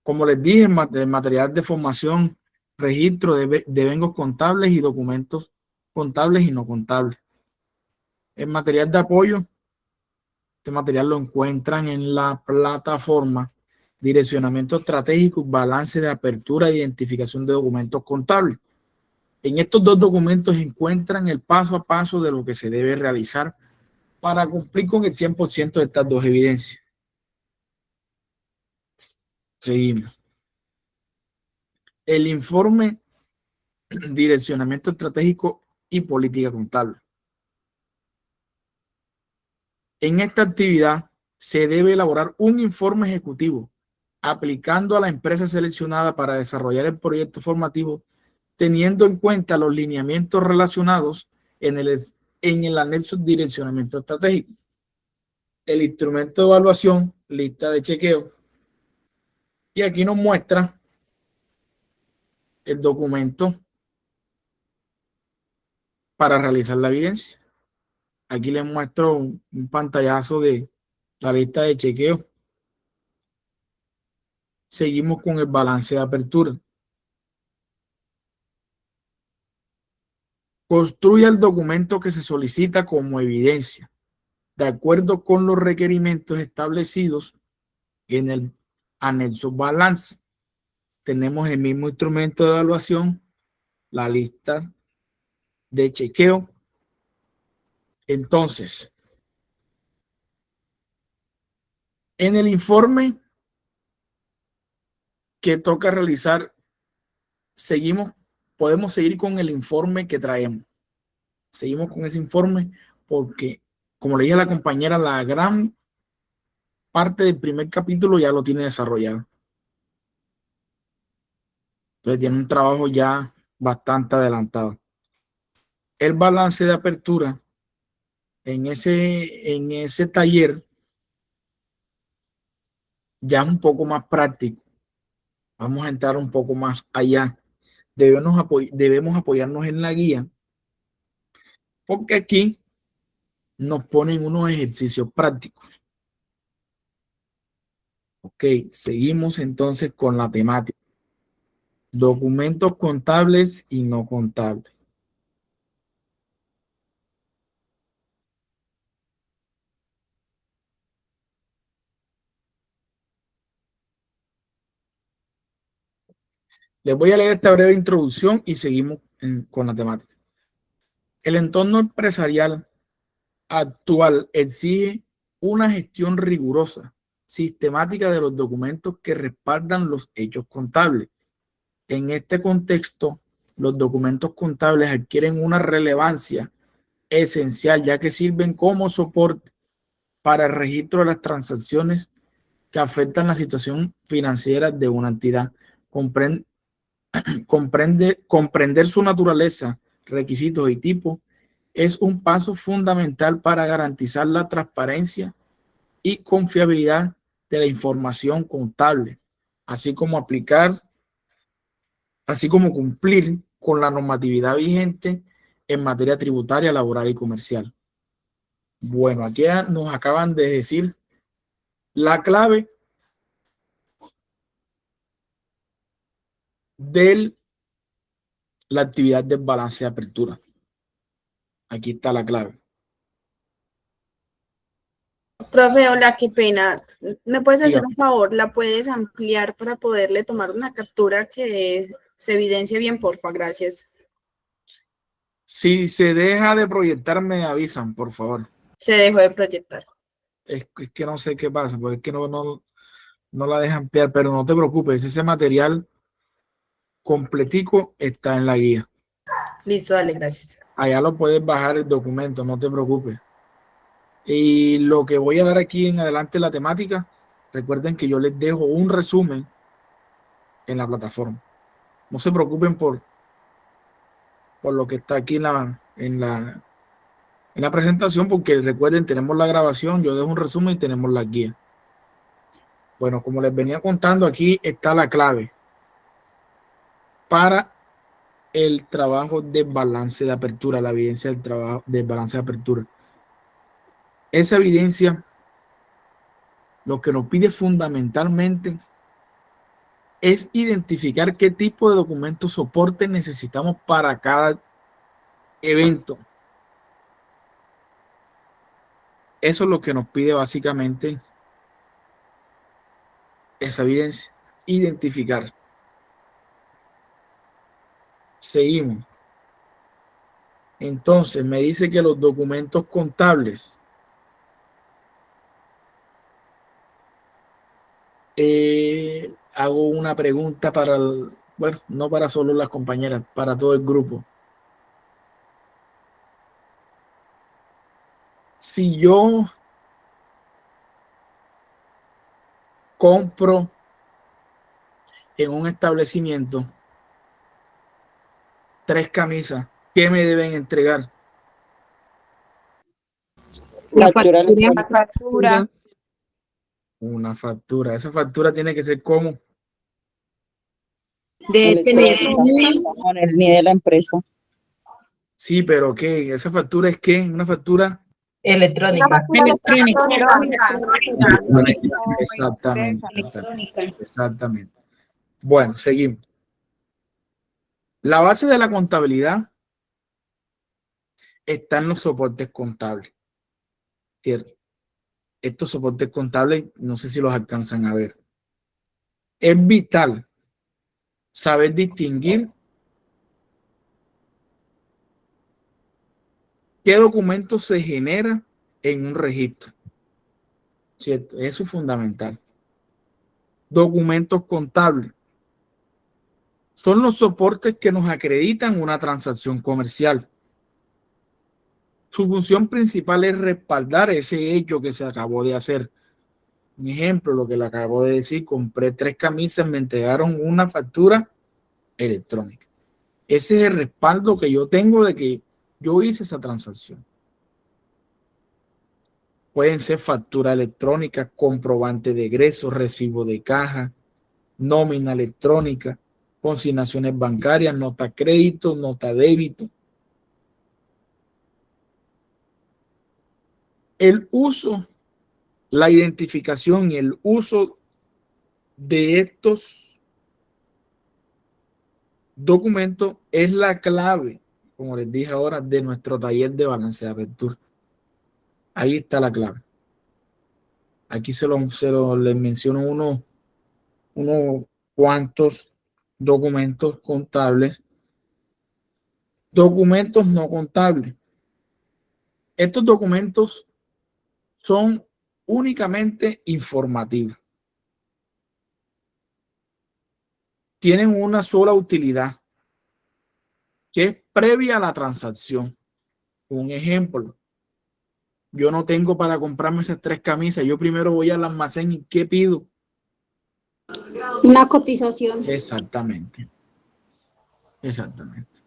Como les dije, material de formación, registro de devengos contables y documentos contables y no contables. El material de apoyo, este material lo encuentran en la plataforma Direccionamiento Estratégico, Balance de Apertura e Identificación de Documentos Contables. En estos dos documentos encuentran el paso a paso de lo que se debe realizar para cumplir con el 100% de estas dos evidencias. Seguimos. El informe Direccionamiento Estratégico y Política Contable. En esta actividad se debe elaborar un informe ejecutivo aplicando a la empresa seleccionada para desarrollar el proyecto formativo, teniendo en cuenta los lineamientos relacionados en el anexo Direccionamiento Estratégico, el instrumento de evaluación, lista de chequeo, y aquí nos muestra el documento para realizar la evidencia. Aquí les muestro un pantallazo de la lista de chequeo. Seguimos con el balance de apertura. Construye el documento que se solicita como evidencia, de acuerdo con los requerimientos establecidos en el anexo balance. Tenemos el mismo instrumento de evaluación, la lista de chequeo. Entonces, en el informe que toca realizar, podemos seguir con el informe que traemos. Seguimos con ese informe porque, como le dije a la compañera, la gran parte del primer capítulo ya lo tiene desarrollado. Entonces tiene un trabajo ya bastante adelantado. El balance de apertura en ese taller ya es un poco más práctico. Vamos a entrar un poco más allá. Debemos apoyarnos en la guía, porque aquí nos ponen unos ejercicios prácticos. Ok, seguimos entonces con la temática. Documentos contables y no contables. Les voy a leer esta breve introducción y seguimos con la temática. El entorno empresarial actual exige una gestión rigurosa, sistemática de los documentos que respaldan los hechos contables. En este contexto, los documentos contables adquieren una relevancia esencial, ya que sirven como soporte para el registro de las transacciones que afectan la situación financiera de una entidad. Comprender su naturaleza, requisitos y tipos es un paso fundamental para garantizar la transparencia y confiabilidad de la información contable, así como cumplir con la normatividad vigente en materia tributaria, laboral y comercial. Bueno, aquí nos acaban de decir la clave de la actividad del balance de apertura. Aquí está la clave. Profe, hola, qué pena. ¿Me puedes hacer Dígame. un favor? ¿La puedes ampliar para poderle tomar una captura que se evidencie bien, porfa? Gracias. Si se deja de proyectar, me avisan, por favor. Se dejó de proyectar. Es que no sé qué pasa, porque es que no la dejan ampliar, pero no te preocupes, ese material completico está en la guía. Listo, dale, gracias. Allá lo puedes bajar el documento, no te preocupes. Y lo que voy a dar aquí en adelante la temática, recuerden que yo les dejo un resumen en la plataforma. No se preocupen por lo que está aquí en la presentación, porque recuerden, tenemos la grabación, yo dejo un resumen y tenemos la guía. Bueno, como les venía contando, aquí está la clave para el trabajo de balance de apertura, la evidencia del trabajo de balance de apertura. Esa evidencia lo que nos pide fundamentalmente es identificar qué tipo de documento soporte necesitamos para cada evento. Eso es lo que nos pide básicamente esa evidencia, identificar. Seguimos. Entonces me dice que los documentos contables hago una pregunta para, bueno, no para solo las compañeras, para todo el grupo. Si yo compro en un establecimiento 3 camisas, ¿qué me deben entregar? La Factura. Una factura. Esa factura tiene que ser como de tener Con el NIE de la empresa. sí, pero ¿qué? ¿Esa factura es qué? Una factura Electrónica. exactamente. Exactamente. Bueno, seguimos. La base de la contabilidad está en los soportes contables, ¿cierto? Estos soportes contables, no sé si los alcanzan a ver. Es vital saber distinguir qué documento se genera en un registro, ¿cierto? Eso es fundamental. Documentos contables son los soportes que nos acreditan una transacción comercial. Su función principal es respaldar ese hecho que se acabó de hacer. Un ejemplo, lo que le acabo de decir, compré 3 camisas, me entregaron una factura electrónica. Ese es el respaldo que yo tengo de que yo hice esa transacción. Pueden ser factura electrónica, comprobante de egreso, recibo de caja, nómina electrónica, consignaciones bancarias, nota crédito, nota débito. El uso, la identificación y el uso de estos documentos es la clave, como les dije ahora, de nuestro taller de balance de apertura. Ahí está la clave. Aquí les menciono unos cuantos documentos contables. Documentos no contables. Estos documentos son únicamente informativos. Tienen una sola utilidad, que es previa a la transacción. Un ejemplo, yo no tengo para comprarme esas 3 camisas. Yo primero voy al almacén y ¿qué pido? una cotización. Exactamente. Exactamente.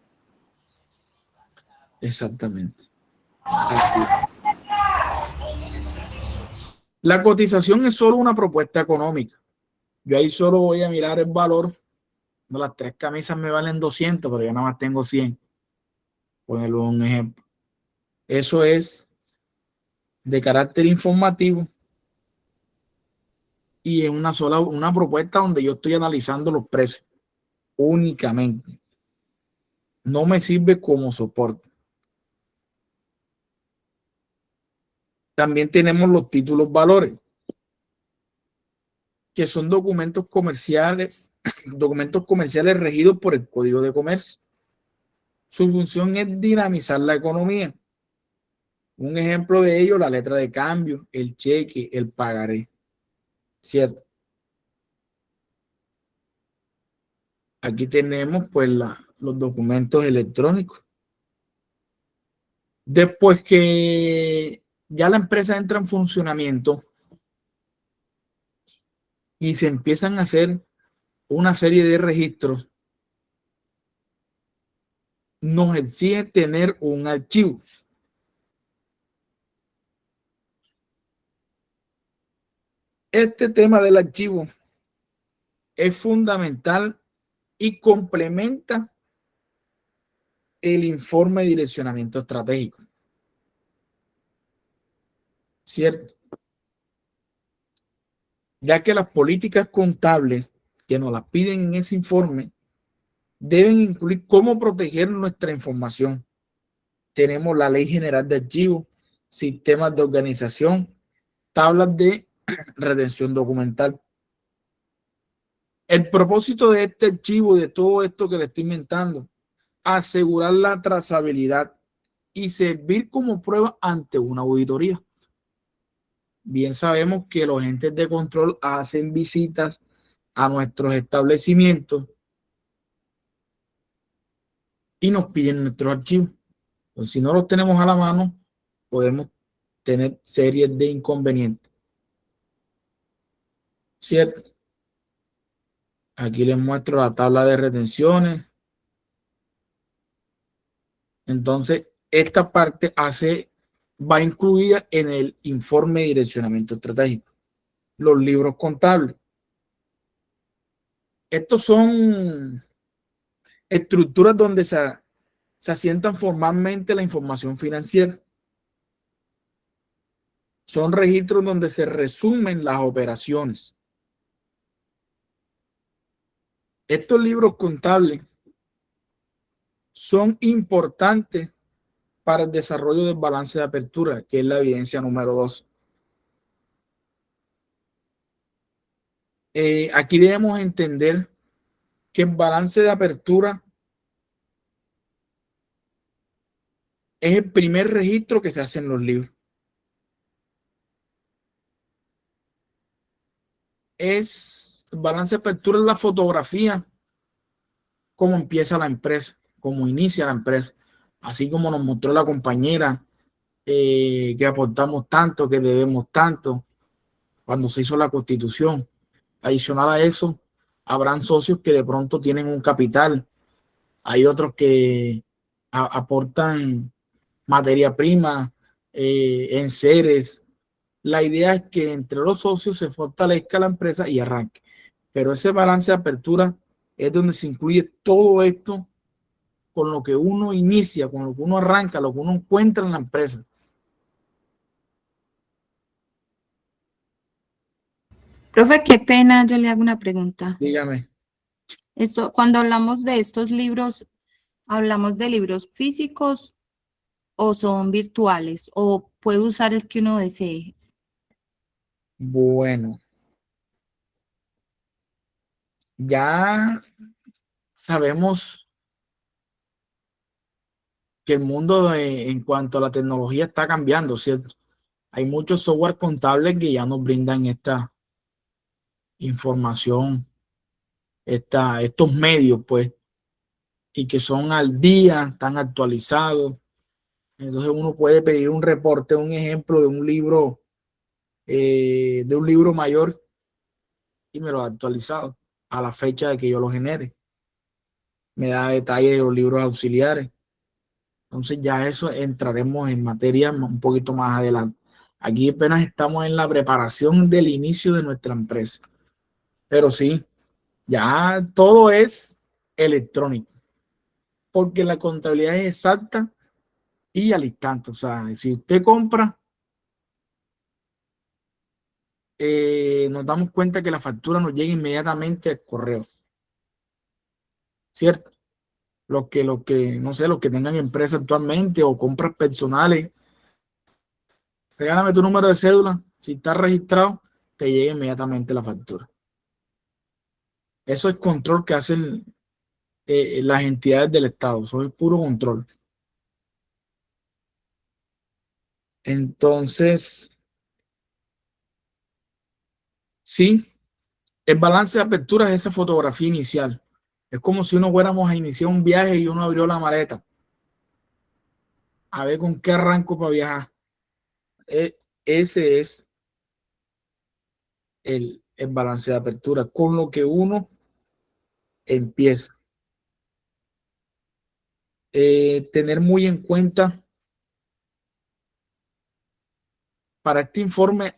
Exactamente. Así es. La cotización es solo una propuesta económica. Yo ahí solo voy a mirar el valor. No, las 3 camisas me valen 200, pero yo nada más tengo 100. Ponerlo un ejemplo. Eso es de carácter informativo y en una propuesta donde yo estoy analizando los precios únicamente. No me sirve como soporte. También tenemos los títulos valores, que son documentos comerciales regidos por el Código de Comercio. Su función es dinamizar la economía. Un ejemplo de ello, la letra de cambio, el cheque, el pagaré. ¿Cierto? Aquí tenemos pues los documentos electrónicos. Después que ya la empresa entra en funcionamiento y se empiezan a hacer una serie de registros, nos exige tener un archivo. Este tema del archivo es fundamental y complementa el informe de direccionamiento estratégico. ¿Cierto? Ya que las políticas contables que nos las piden en ese informe deben incluir cómo proteger nuestra información. Tenemos la Ley General de Archivos, sistemas de organización, tablas de retención documental. El propósito de este archivo, de todo esto que le estoy inventando, asegurar la trazabilidad y servir como prueba ante una auditoría. Bien sabemos que los entes de control hacen visitas a nuestros establecimientos y nos piden nuestros archivos. Entonces, si no los tenemos a la mano, podemos tener series de inconvenientes. ¿Cierto? Aquí les muestro la tabla de retenciones. Entonces, esta parte va incluida en el informe de direccionamiento estratégico. Los libros contables. Estos son estructuras donde se asientan formalmente la información financiera. Son registros donde se resumen las operaciones. Estos libros contables son importantes para el desarrollo del balance de apertura, que es la evidencia número 2. Aquí debemos entender que el balance de apertura es el primer registro que se hace en los libros. El balance de apertura es la fotografía, cómo empieza la empresa, cómo inicia la empresa, así como nos mostró la compañera, que aportamos tanto, que debemos tanto, cuando se hizo la constitución. Adicional a eso, habrán socios que de pronto tienen un capital, hay otros que aportan materia prima, enseres. La idea es que entre los socios se fortalezca la empresa y arranque. Pero ese balance de apertura es donde se incluye todo esto con lo que uno inicia, con lo que uno arranca, lo que uno encuentra en la empresa. Profe, qué pena, yo le hago una pregunta. Dígame. Cuando hablamos de estos libros, ¿hablamos de libros físicos o son virtuales? ¿O puede usar el que uno desee? Bueno, ya sabemos que el mundo en cuanto a la tecnología está cambiando, ¿cierto? Hay muchos software contables que ya nos brindan esta información, estos medios, pues, y que son al día, están actualizados. Entonces uno puede pedir un reporte, un ejemplo de un libro mayor, y me lo ha actualizado a la fecha de que yo lo genere. Me da detalles de los libros auxiliares. Entonces ya eso entraremos en materia un poquito más adelante. Aquí apenas estamos en la preparación del inicio de nuestra empresa. Pero sí, ya todo es electrónico, porque la contabilidad es exacta y al instante. O sea, si usted compra, nos damos cuenta que la factura nos llega inmediatamente al correo. ¿Cierto? Los que, no sé, los que tengan empresa actualmente o compras personales, regálame tu número de cédula. Si está registrado, te llega inmediatamente la factura. Eso es control que hacen las entidades del Estado. Eso es puro control. Entonces, sí, el balance de apertura es esa fotografía inicial. Es como si uno fuéramos a iniciar un viaje y uno abrió la maleta. A ver con qué arranco para viajar. Ese es el balance de apertura, con lo que uno empieza. Tener muy en cuenta para este informe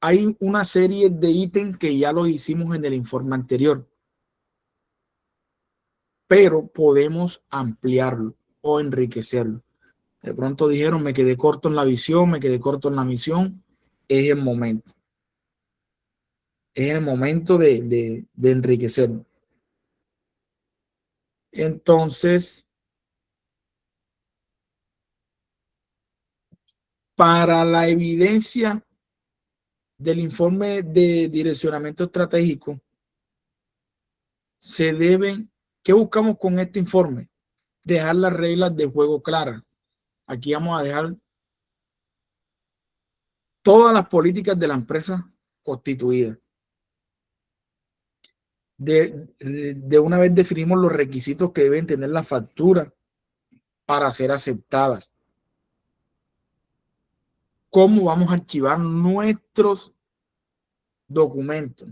hay una serie de ítems que ya los hicimos en el informe anterior, pero podemos ampliarlo o enriquecerlo. De pronto dijeron, me quedé corto en la visión, me quedé corto en la misión. Es el momento. Es el momento de enriquecerlo. Entonces, para la evidencia del informe de direccionamiento estratégico, ¿qué buscamos con este informe? Dejar las reglas de juego claras. Aquí vamos a dejar todas las políticas de la empresa constituidas. De una vez definimos los requisitos que deben tener la factura para ser aceptadas. ¿Cómo vamos a archivar nuestros documentos?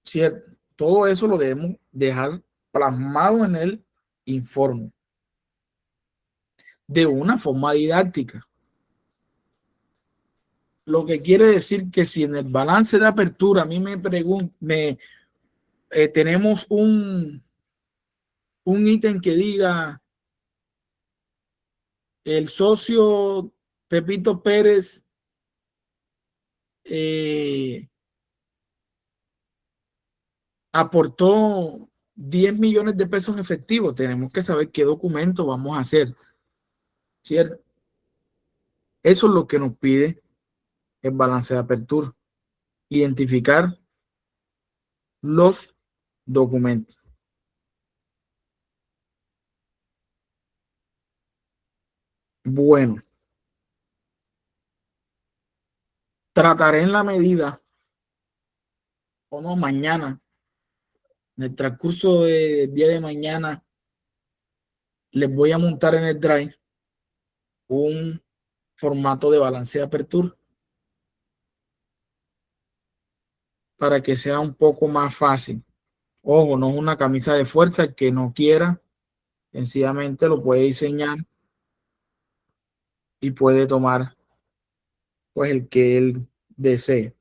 ¿Cierto? Todo eso lo debemos dejar plasmado en el informe de una forma didáctica. Lo que quiere decir que si en el balance de apertura a mí me preguntan, tenemos un ítem que diga el socio Pepito Pérez aportó 10 millones de pesos en efectivo. Tenemos que saber qué documento vamos a hacer, ¿cierto? Eso es lo que nos pide el balance de apertura. Identificar los documentos. Bueno, trataré en la medida, o no, mañana, en el transcurso del día de mañana, les voy a montar en el Drive un formato de balance de apertura para que sea un poco más fácil. Ojo, no es una camisa de fuerza. El que no quiera, sencillamente lo puede diseñar y puede tomar pues el que él desee.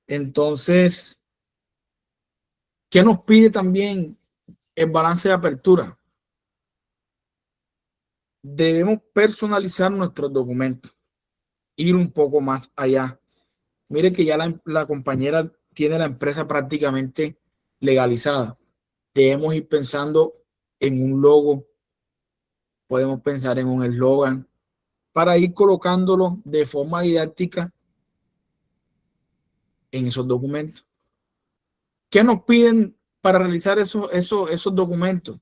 Entonces, ¿qué nos pide también el balance de apertura? Debemos personalizar nuestros documentos, ir un poco más allá. Mire que ya la compañera tiene la empresa prácticamente legalizada. Debemos ir pensando en un logo, podemos pensar en un eslogan, para ir colocándolo de forma didáctica en esos documentos. ¿Qué nos piden para realizar esos documentos?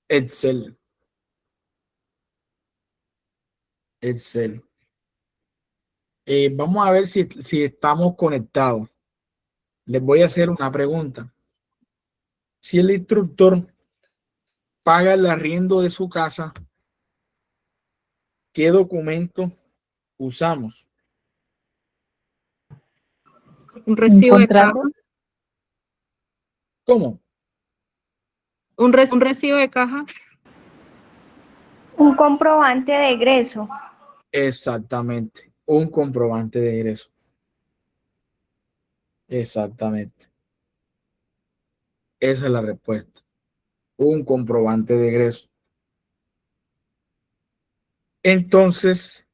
Excel. Excel. Vamos a ver si estamos conectados. Les voy a hacer una pregunta. Si el instructor paga el arriendo de su casa, ¿qué documento usamos? Un recibo de caja. ¿Cómo? Un recibo de caja. Un comprobante de egreso. Exactamente. Un comprobante de egreso. Exactamente. Esa es la respuesta. Un comprobante de egreso. Entonces,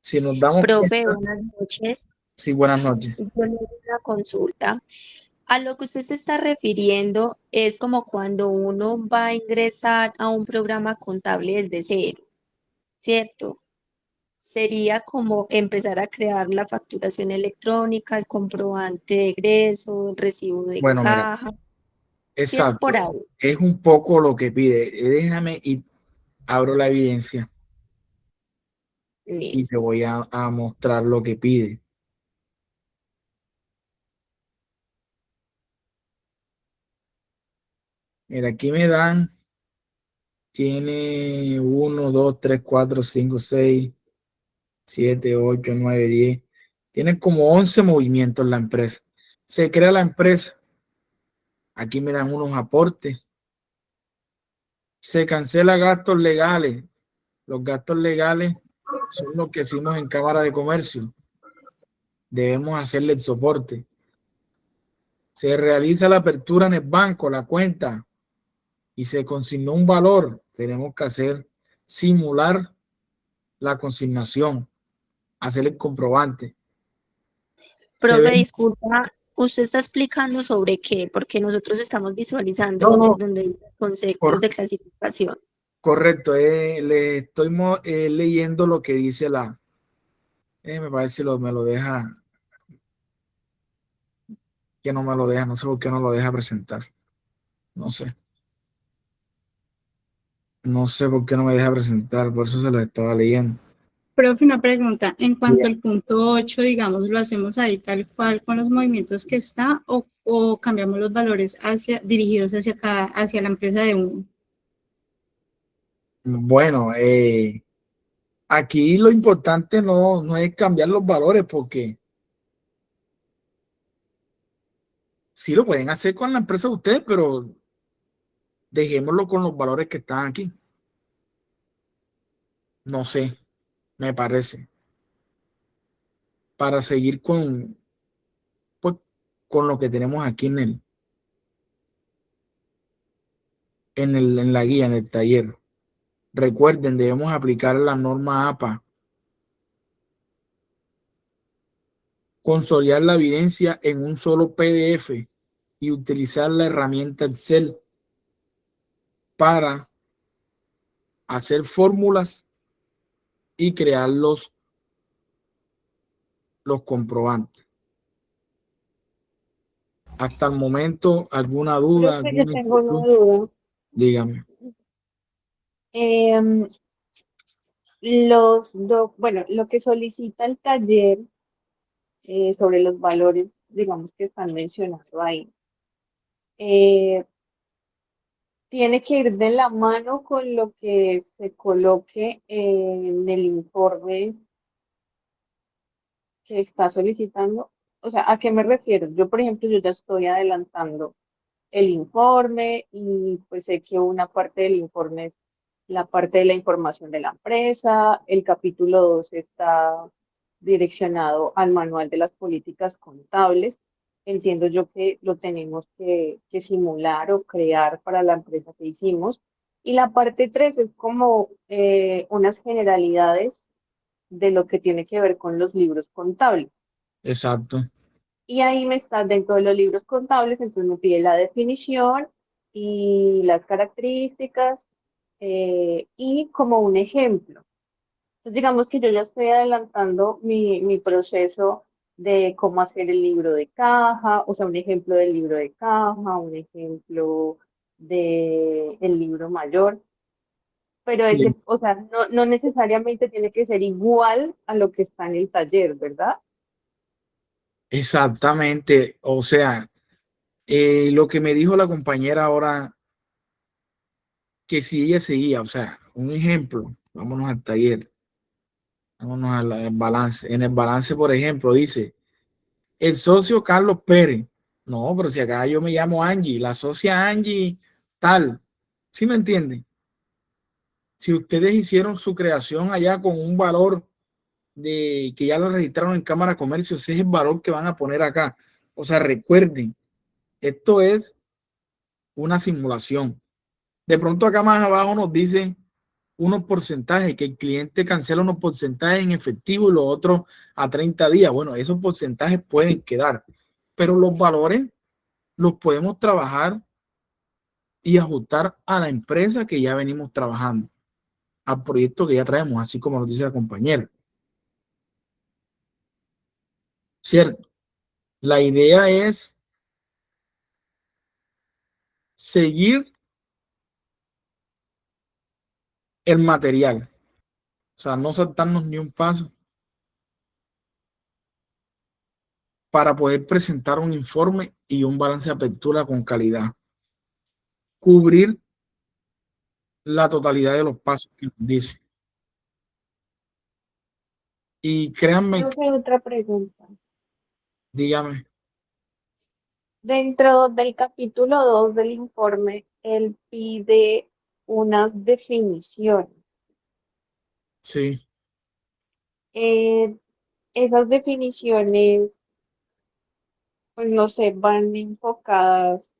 si nos damos Profe, cuenta, buenas noches. sí, buenas noches. Yo le doy una consulta. A lo que usted se está refiriendo es como cuando uno va a ingresar a un programa contable desde cero, ¿cierto? Sería como empezar a crear la facturación electrónica, el comprobante de egreso, el recibo de Bueno, mira, caja. Si es por exacto. ahí. Es un poco lo que pide. Déjame y abro la evidencia y te Listo. voy a mostrar lo que pide. Mira, aquí me dan, tiene 1, 2, 3, 4, 5, 6, 7, 8, 9, 10. Tiene como 11 movimientos la empresa. Se crea la empresa. Aquí me dan unos aportes. Se cancela gastos legales. Los gastos legales son los que hicimos en Cámara de Comercio. Debemos hacerle el soporte. Se realiza la apertura en el banco, la cuenta, y se consignó un valor. Tenemos que simular la consignación, hacer el comprobante. Profe, disculpa, ¿usted está explicando sobre qué? Porque nosotros estamos visualizando donde hay conceptos de clasificación. Correcto, le estoy leyendo lo que dice me parece que me lo deja, que no me lo deja, no sé por qué no lo deja presentar, no sé. No sé por qué no me deja presentar, por eso se lo estaba leyendo. Profe, una pregunta. En cuanto al punto 8, digamos, ¿lo hacemos ahí tal cual con los movimientos que está o cambiamos los valores dirigidos hacia la empresa de uno? Bueno, aquí lo importante no es cambiar los valores, porque sí lo pueden hacer con la empresa de ustedes, pero dejémoslo con los valores que están aquí. No sé, me parece. Para seguir pues, con lo que tenemos aquí en la guía, en el taller. Recuerden, debemos aplicar la norma APA. Consolidar la evidencia en un solo PDF y utilizar la herramienta Excel para hacer fórmulas y crear los comprobantes. Hasta el momento, ¿alguna duda? Creo que yo tengo una duda. Dígame. Bueno, lo que solicita el taller sobre los valores, digamos, que están mencionando ahí, tiene que ir de la mano con lo que se coloque en el informe que está solicitando. O sea, ¿a qué me refiero? Yo, por ejemplo, yo ya estoy adelantando el informe y pues sé que una parte del informe es la parte de la información de la empresa, el capítulo 2 está direccionado al manual de las políticas contables. Entiendo yo que lo tenemos que simular o crear para la empresa que hicimos. Y la parte 3 es como unas generalidades de lo que tiene que ver con los libros contables. Exacto. Y ahí me está dentro de los libros contables, entonces me pide la definición y las características y como un ejemplo. Entonces digamos que yo ya estoy adelantando mi proceso de cómo hacer el libro de caja, o sea, un ejemplo del libro de caja, un ejemplo del libro mayor, pero Sí. ese, o sea, no necesariamente tiene que ser igual a lo que está en el taller, ¿verdad? Exactamente. O sea, lo que me dijo la compañera ahora, que si ella seguía, o sea, un ejemplo, vámonos al taller, vámonos al balance. En el balance, por ejemplo, dice, el socio Carlos Pérez. No, pero si acá yo me llamo Angie, la socia Angie, tal. ¿Sí me entienden? Si ustedes hicieron su creación allá con un valor de que ya lo registraron en Cámara de Comercio, ese es el valor que van a poner acá. O sea, recuerden, esto es una simulación. De pronto acá más abajo nos dice unos porcentajes, que el cliente cancela unos porcentajes en efectivo y los otros a 30 días. Bueno, esos porcentajes pueden quedar, pero los valores los podemos trabajar y ajustar a la empresa que ya venimos trabajando, al proyecto que ya traemos, así como nos dice la compañera. ¿Cierto? La idea es seguir el material, o sea, no saltarnos ni un paso para poder presentar un informe y un balance de apertura con calidad. Cubrir la totalidad de los pasos que nos dice. Y créanme, Creo que hay otra pregunta. dígame. Dentro del capítulo 2 del informe, él pide unas definiciones. Sí. Esas definiciones, pues no sé, van enfocadas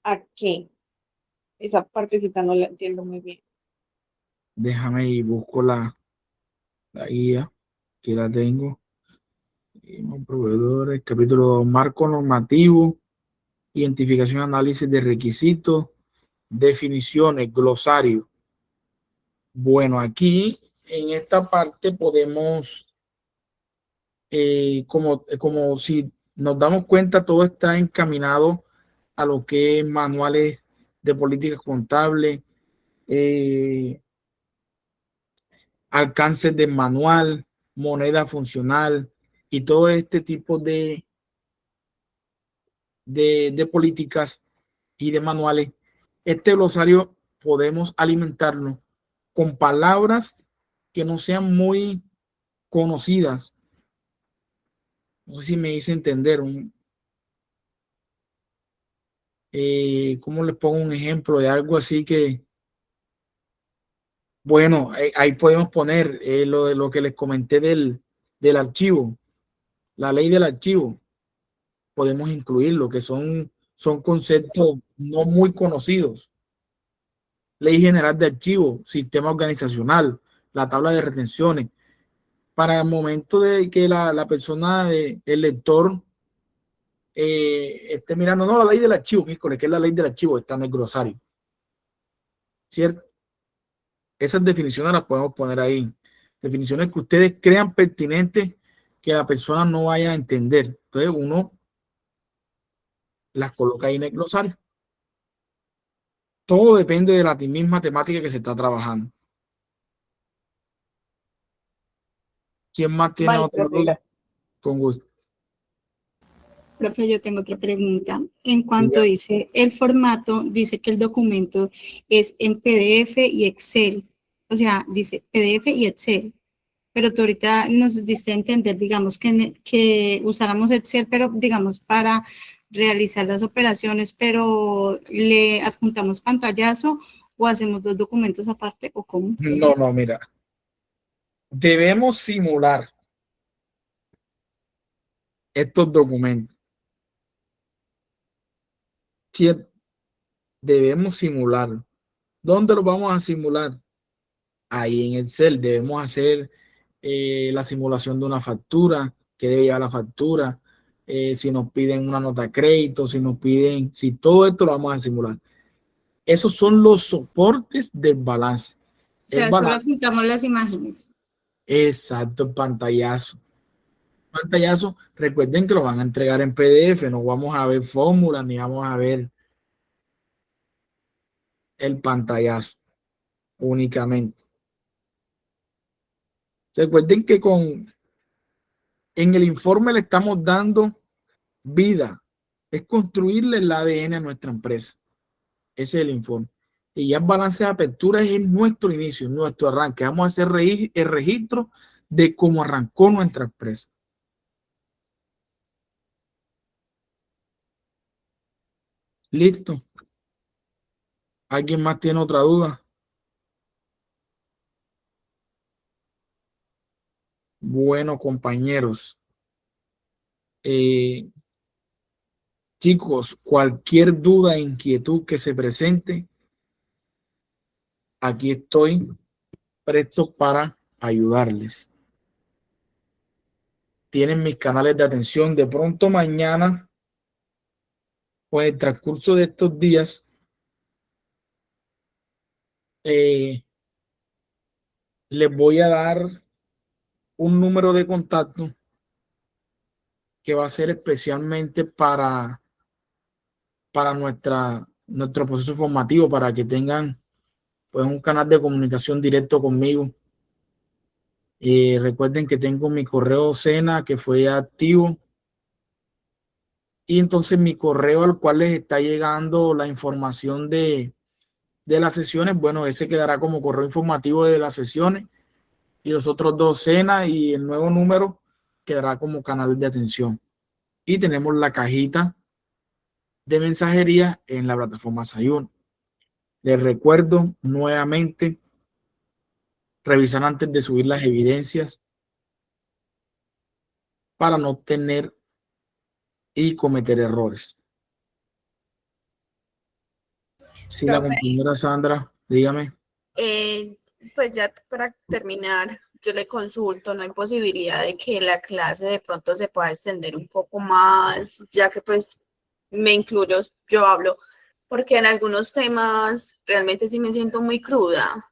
a qué. Esa partecita no la entiendo muy bien. Déjame y busco la guía, que la tengo. Proveedores, capítulo marco normativo, identificación, análisis de requisitos, definiciones, glosario. Bueno, aquí en esta parte podemos, como si nos damos cuenta, todo está encaminado a lo que es manuales de políticas contables, alcance del manual, moneda funcional y todo este tipo de políticas y de manuales. Este glosario podemos alimentarnos con palabras que no sean muy conocidas. No sé si me hice entender. ¿Cómo les pongo un ejemplo de algo así que, bueno, ahí podemos poner lo de lo que les comenté del archivo, la ley del archivo. Podemos incluir lo que son conceptos no muy conocidos. Ley general de archivos, sistema organizacional, la tabla de retenciones. Para el momento de que la persona, el lector, esté mirando, no, la ley del archivo, miércoles, que es la ley del archivo, está en el glosario. ¿Cierto? Esas definiciones las podemos poner ahí. Definiciones que ustedes crean pertinentes que la persona no vaya a entender. Entonces uno las coloca ahí en el glosario. Todo depende de la misma temática que se está trabajando. ¿Quién más tiene otra duda? Con gusto. Profe, yo tengo otra pregunta. En cuanto dice el formato, dice que el documento es en PDF y Excel. O sea, dice PDF y Excel. Pero tú ahorita nos diste a entender, digamos, que usáramos Excel, pero digamos para realizar las operaciones, pero le adjuntamos pantallazo o hacemos dos documentos aparte o cómo. No, mira. Debemos simular estos documentos. Sí, debemos simularlo. ¿Dónde lo vamos a simular? Ahí en Excel debemos hacer la simulación de una factura, que debe llevar la factura, si nos piden una nota de crédito, si todo esto lo vamos a simular. Esos son los soportes del balance. O sea, solo juntamos las imágenes. Exacto, pantallazo. Pantallazo, recuerden que lo van a entregar en PDF, no vamos a ver fórmulas ni vamos a ver el pantallazo únicamente. Recuerden que en el informe le estamos dando vida, es construirle el ADN a nuestra empresa. Ese es el informe. Y ya el balance de apertura es nuestro inicio, nuestro arranque. Vamos a hacer el registro de cómo arrancó nuestra empresa. Listo. ¿Alguien más tiene otra duda? Bueno, compañeros. Chicos, cualquier duda, inquietud que se presente, aquí estoy presto para ayudarles. Tienen mis canales de atención. De pronto mañana, o en el transcurso de estos días, les voy a dar un número de contacto que va a ser especialmente para nuestro proceso formativo, para que tengan pues un canal de comunicación directo conmigo. Recuerden que tengo mi correo Sena, que fue activo, y entonces mi correo al cual les está llegando la información de las sesiones, bueno, ese quedará como correo informativo de las sesiones, y los otros dos Sena, y el nuevo número quedará como canal de atención. Y tenemos la cajita de mensajería en la plataforma Sayun. Les recuerdo nuevamente revisar antes de subir las evidencias para no tener y cometer errores. Sí, la compañera Sandra, dígame. Pues ya para terminar, yo le consulto, no hay posibilidad de que la clase de pronto se pueda extender un poco más, ya que pues me incluyo, yo hablo, porque en algunos temas realmente sí me siento muy cruda.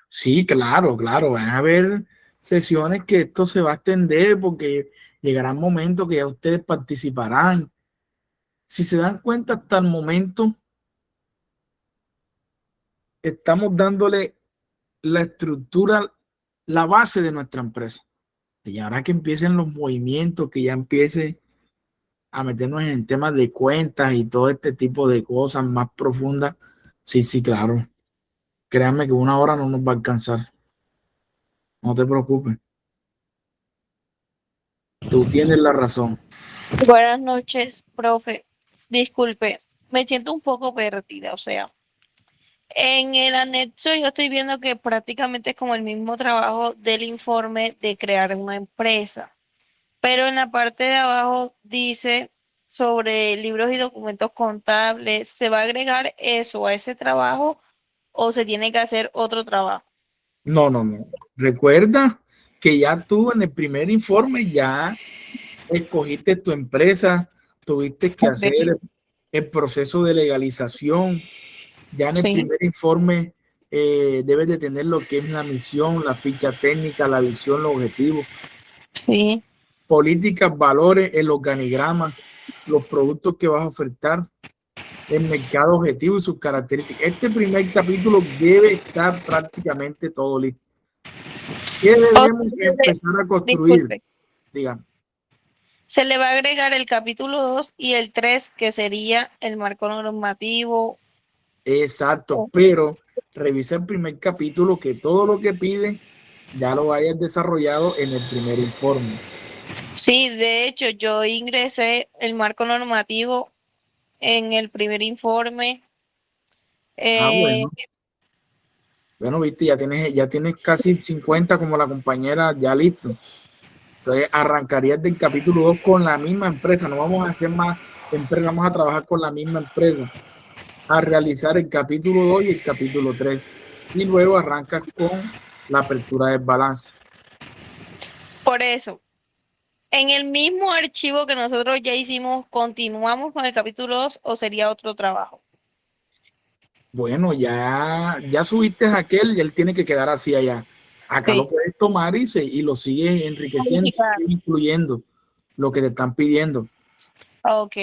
Sí, claro, van a haber sesiones que esto se va a extender porque llegarán momentos que ya ustedes participarán. Si se dan cuenta, hasta el momento estamos dándole la estructura la base de nuestra empresa. Y ahora que empiecen los movimientos, que ya empiece a meternos en temas de cuentas y todo este tipo de cosas más profundas, sí, sí, claro. Créanme que una hora no nos va a alcanzar. No te preocupes. Tú tienes la razón. Buenas noches, profe. Disculpe, me siento un poco perdida, o sea, en el anexo yo estoy viendo que prácticamente es como el mismo trabajo del informe de crear una empresa, pero en la parte de abajo dice sobre libros y documentos contables. ¿Se va a agregar eso a ese trabajo o se tiene que hacer otro trabajo? No, no, no. Recuerda que ya tú en el primer informe ya escogiste tu empresa, tuviste que hacer el proceso de legalización. Ya en el primer informe debes de tener lo que es la misión, la ficha técnica, la visión, los objetivos. Sí. Políticas, valores, el organigrama, los productos que vas a ofertar, el mercado objetivo y sus características. Este primer capítulo debe estar prácticamente todo listo. ¿Qué debemos empezar a construir? Disculpe. Dígame. Se le va a agregar el capítulo 2 y el 3, que sería el marco normativo. Exacto, pero revisa el primer capítulo, que todo lo que pide ya lo hayas desarrollado en el primer informe. Sí, de hecho, yo ingresé el marco normativo en el primer informe. Bueno. Bueno, viste, ya tienes casi 50 como la compañera, ya listo. Entonces arrancarías del capítulo 2 con la misma empresa. No vamos a hacer más empresas, vamos a trabajar con la misma empresa. A realizar el capítulo 2 y el capítulo 3. Y luego arrancas con la apertura del balance. Por eso, en el mismo archivo que nosotros ya hicimos, ¿continuamos con el capítulo 2 o sería otro trabajo? Bueno, ya subiste a aquel y él tiene que quedar así allá. Acá lo puedes tomar y lo sigues enriqueciendo, sigues incluyendo lo que te están pidiendo. Ok,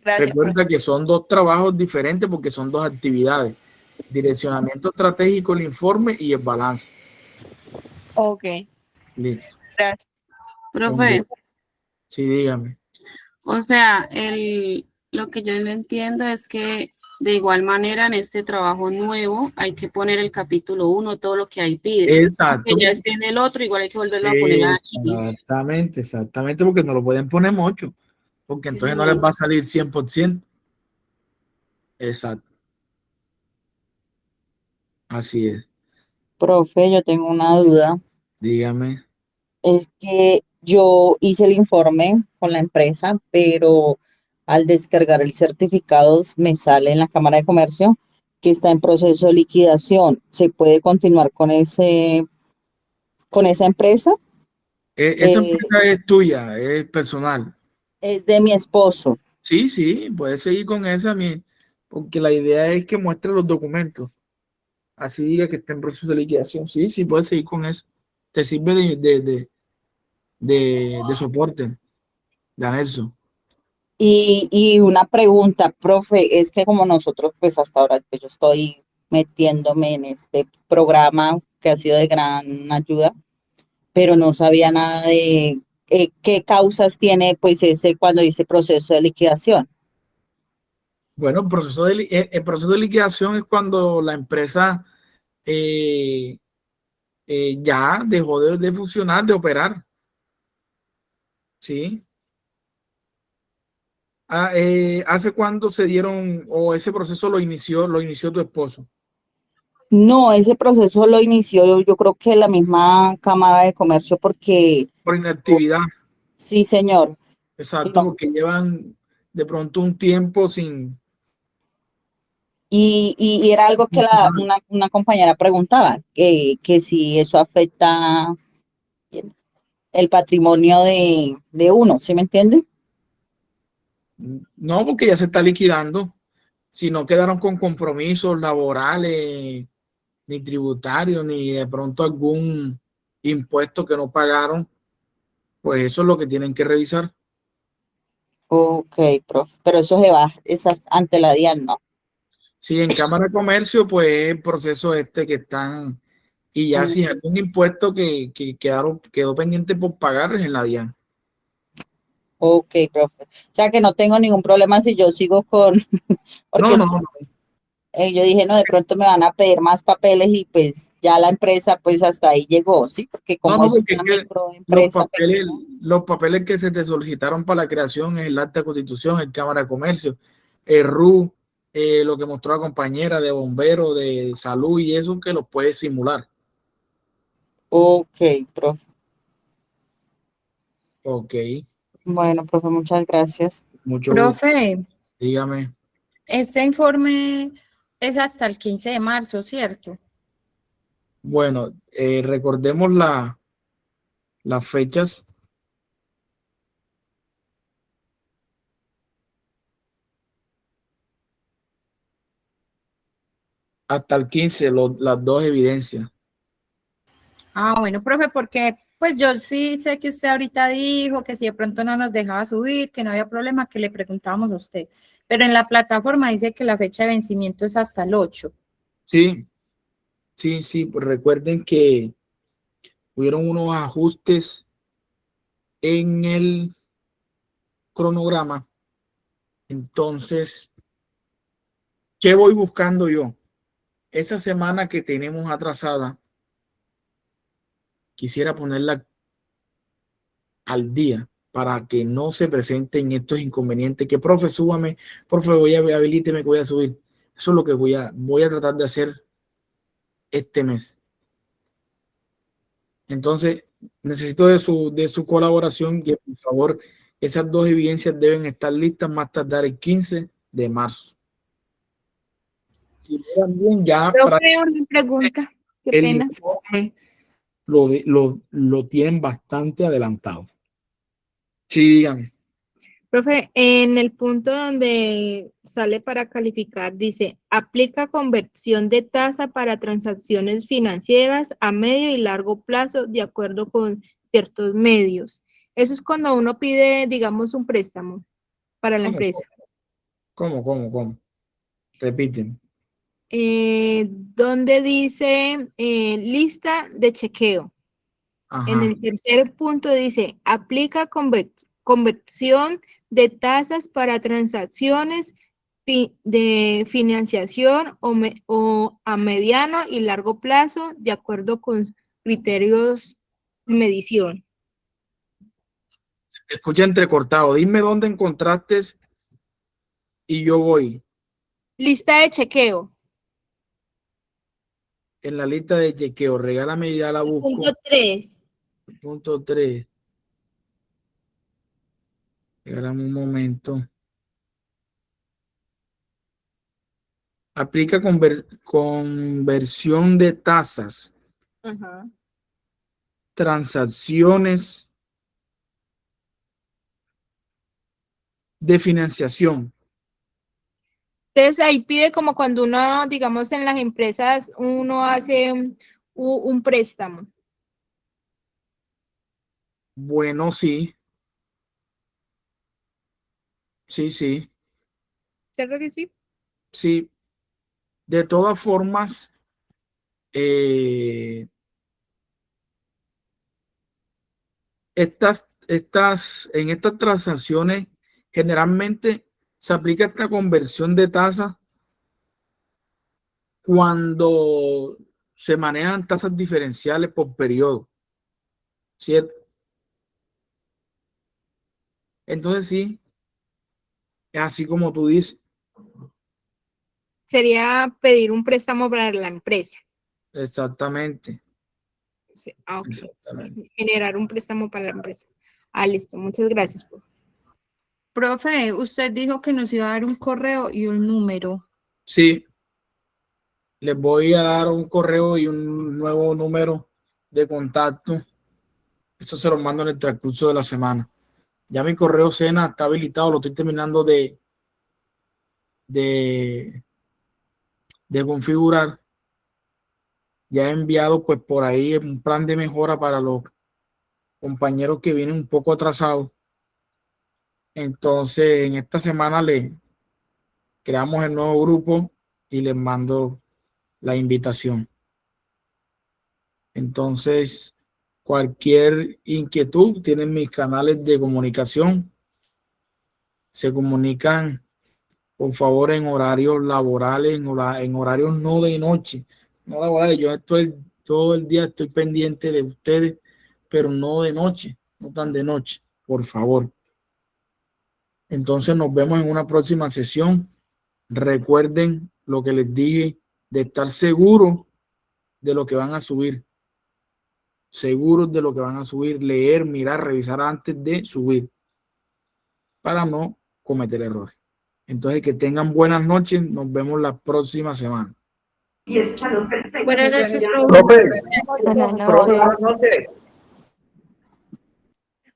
gracias. Recuerda que son dos trabajos diferentes porque son dos actividades. Direccionamiento estratégico, el informe y el balance. Ok. Listo. Gracias. Profe, Sí, dígame. o sea, lo que yo no entiendo es que de igual manera en este trabajo nuevo hay que poner el capítulo 1, todo lo que ahí pide. Exacto. Que ya esté en el otro, igual hay que volverlo a poner aquí. Exactamente, porque no lo pueden poner mucho, porque entonces no les va a salir 100%. Exacto. Así es. Profe, yo tengo una duda. Dígame. Es que yo hice el informe con la empresa, pero al descargar el certificado me sale en la Cámara de Comercio que está en proceso de liquidación. ¿Se puede continuar con esa empresa? Esa empresa es tuya, es personal. Es de mi esposo. Sí, sí, puedes seguir con esa, porque la idea es que muestre los documentos. Así diga que está en proceso de liquidación. Sí, sí, puedes seguir con eso. Te sirve de soporte, de anexo. Y una pregunta, profe, es que como nosotros, pues hasta ahora que yo estoy metiéndome en este programa que ha sido de gran ayuda, pero no sabía nada de qué causas tiene, pues ese cuando dice proceso de liquidación. Bueno, el proceso de liquidación es cuando la empresa ya dejó de funcionar, de operar. ¿Sí? ¿Hace cuándo se dieron o ese proceso lo inició tu esposo? No, ese proceso lo inició yo creo que la misma Cámara de Comercio porque... Por inactividad. Sí, señor. Exacto, porque llevan de pronto un tiempo sin... Y era algo que una compañera preguntaba, que si eso afecta el patrimonio de uno, ¿sí me entiende? No, porque ya se está liquidando. Si no quedaron con compromisos laborales, ni tributarios, ni de pronto algún impuesto que no pagaron, pues eso es lo que tienen que revisar. Ok, profe, pero eso se va ante la DIAN, ¿no? Sí, en Cámara de Comercio, pues el proceso que están Y ya si hay algún impuesto que quedó pendiente por pagar es en la DIAN. Ok, profe. O sea que no tengo ningún problema si yo sigo con, porque No. yo dije, no, de pronto me van a pedir más papeles y pues ya la empresa pues hasta ahí llegó, ¿sí? Porque como es Porque una es que microempresa pequeña. los papeles que se te solicitaron para la creación es el acta de constitución, el Cámara de Comercio, el RU, lo que mostró la compañera de bombero, de salud y eso que lo puedes simular. Ok, profe. Ok, Bueno, profe, muchas gracias. mucho gusto. Profe, Dígame. este informe es hasta el 15 de marzo, ¿cierto? Bueno, recordemos las fechas. Hasta el 15, las dos evidencias. Ah, bueno, profe, porque pues yo sí sé que usted ahorita dijo que si de pronto no nos dejaba subir, que no había problema, que le preguntábamos a usted. Pero en la plataforma dice que la fecha de vencimiento es hasta el 8. Sí, pues recuerden que hubieron unos ajustes en el cronograma. Entonces, ¿qué voy buscando yo? Esa semana que tenemos atrasada, quisiera ponerla al día para que no se presenten estos inconvenientes. Que, profe, súbame, profe, habilíteme que voy a subir. Eso es lo que voy a tratar de hacer este mes. Entonces, necesito de su colaboración y, por favor, esas dos evidencias deben estar listas más tardar el 15 de marzo. Si miran bien, ya para Una pregunta, qué el pena. informe lo tienen bastante adelantado. Sí, dígame. Profe, en el punto donde sale para calificar, dice, aplica conversión de tasa para transacciones financieras a medio y largo plazo de acuerdo con ciertos medios. Eso es cuando uno pide, digamos, un préstamo para la empresa. ¿Cómo? Repiten. Donde dice lista de chequeo. Ajá. En el tercer punto dice, aplica conversión de tasas para transacciones de financiación o a mediano y largo plazo de acuerdo con criterios de medición. Se escucha entrecortado. Dime dónde encontraste y yo voy. Lista de chequeo. En la lista de chequeo. Regálame y ya la busco. Punto 3. Punto 3. Regálame un momento. Aplica conversión de tasas. Ajá. Transacciones de financiación. Entonces ahí pide como cuando uno, digamos, en las empresas, uno hace un préstamo. Bueno, sí. Sí. ¿Cierto que sí? Sí. De todas formas, en estas transacciones generalmente se aplica esta conversión de tasa cuando se manejan tasas diferenciales por periodo, ¿cierto? Entonces sí, es así como tú dices. Sería pedir un préstamo para la empresa. Exactamente. Sí, ok. Exactamente. Generar un préstamo para la empresa. Listo. Muchas gracias. Profe, usted dijo que nos iba a dar un correo y un número. Sí, les voy a dar un correo y un nuevo número de contacto. Eso se lo mando en el transcurso de la semana. Ya mi correo Sena está habilitado, lo estoy terminando de configurar. Ya he enviado pues por ahí un plan de mejora para los compañeros que vienen un poco atrasados. Entonces en esta semana le creamos el nuevo grupo y les mando la invitación. Entonces, cualquier inquietud, tienen mis canales de comunicación. Se comunican, por favor, en horarios laborales, en horarios no de noche, no laborales. Yo estoy todo el día, estoy pendiente de ustedes, pero no de noche, no tan de noche, por favor. Entonces nos vemos en una próxima sesión. Recuerden lo que les dije, de estar seguros de lo que van a subir. Seguros de lo que van a subir, leer, mirar, revisar antes de subir, para no cometer errores. Entonces, que tengan buenas noches. Nos vemos la próxima semana. Buenas noches, Profe. Buenas noches.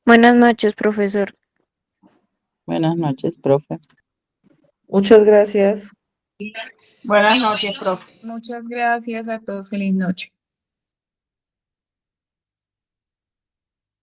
Buenas noches, profesor. Buenas noches, profe. Muchas gracias. Buenas noches, profe. Muchas gracias a todos. Feliz noche.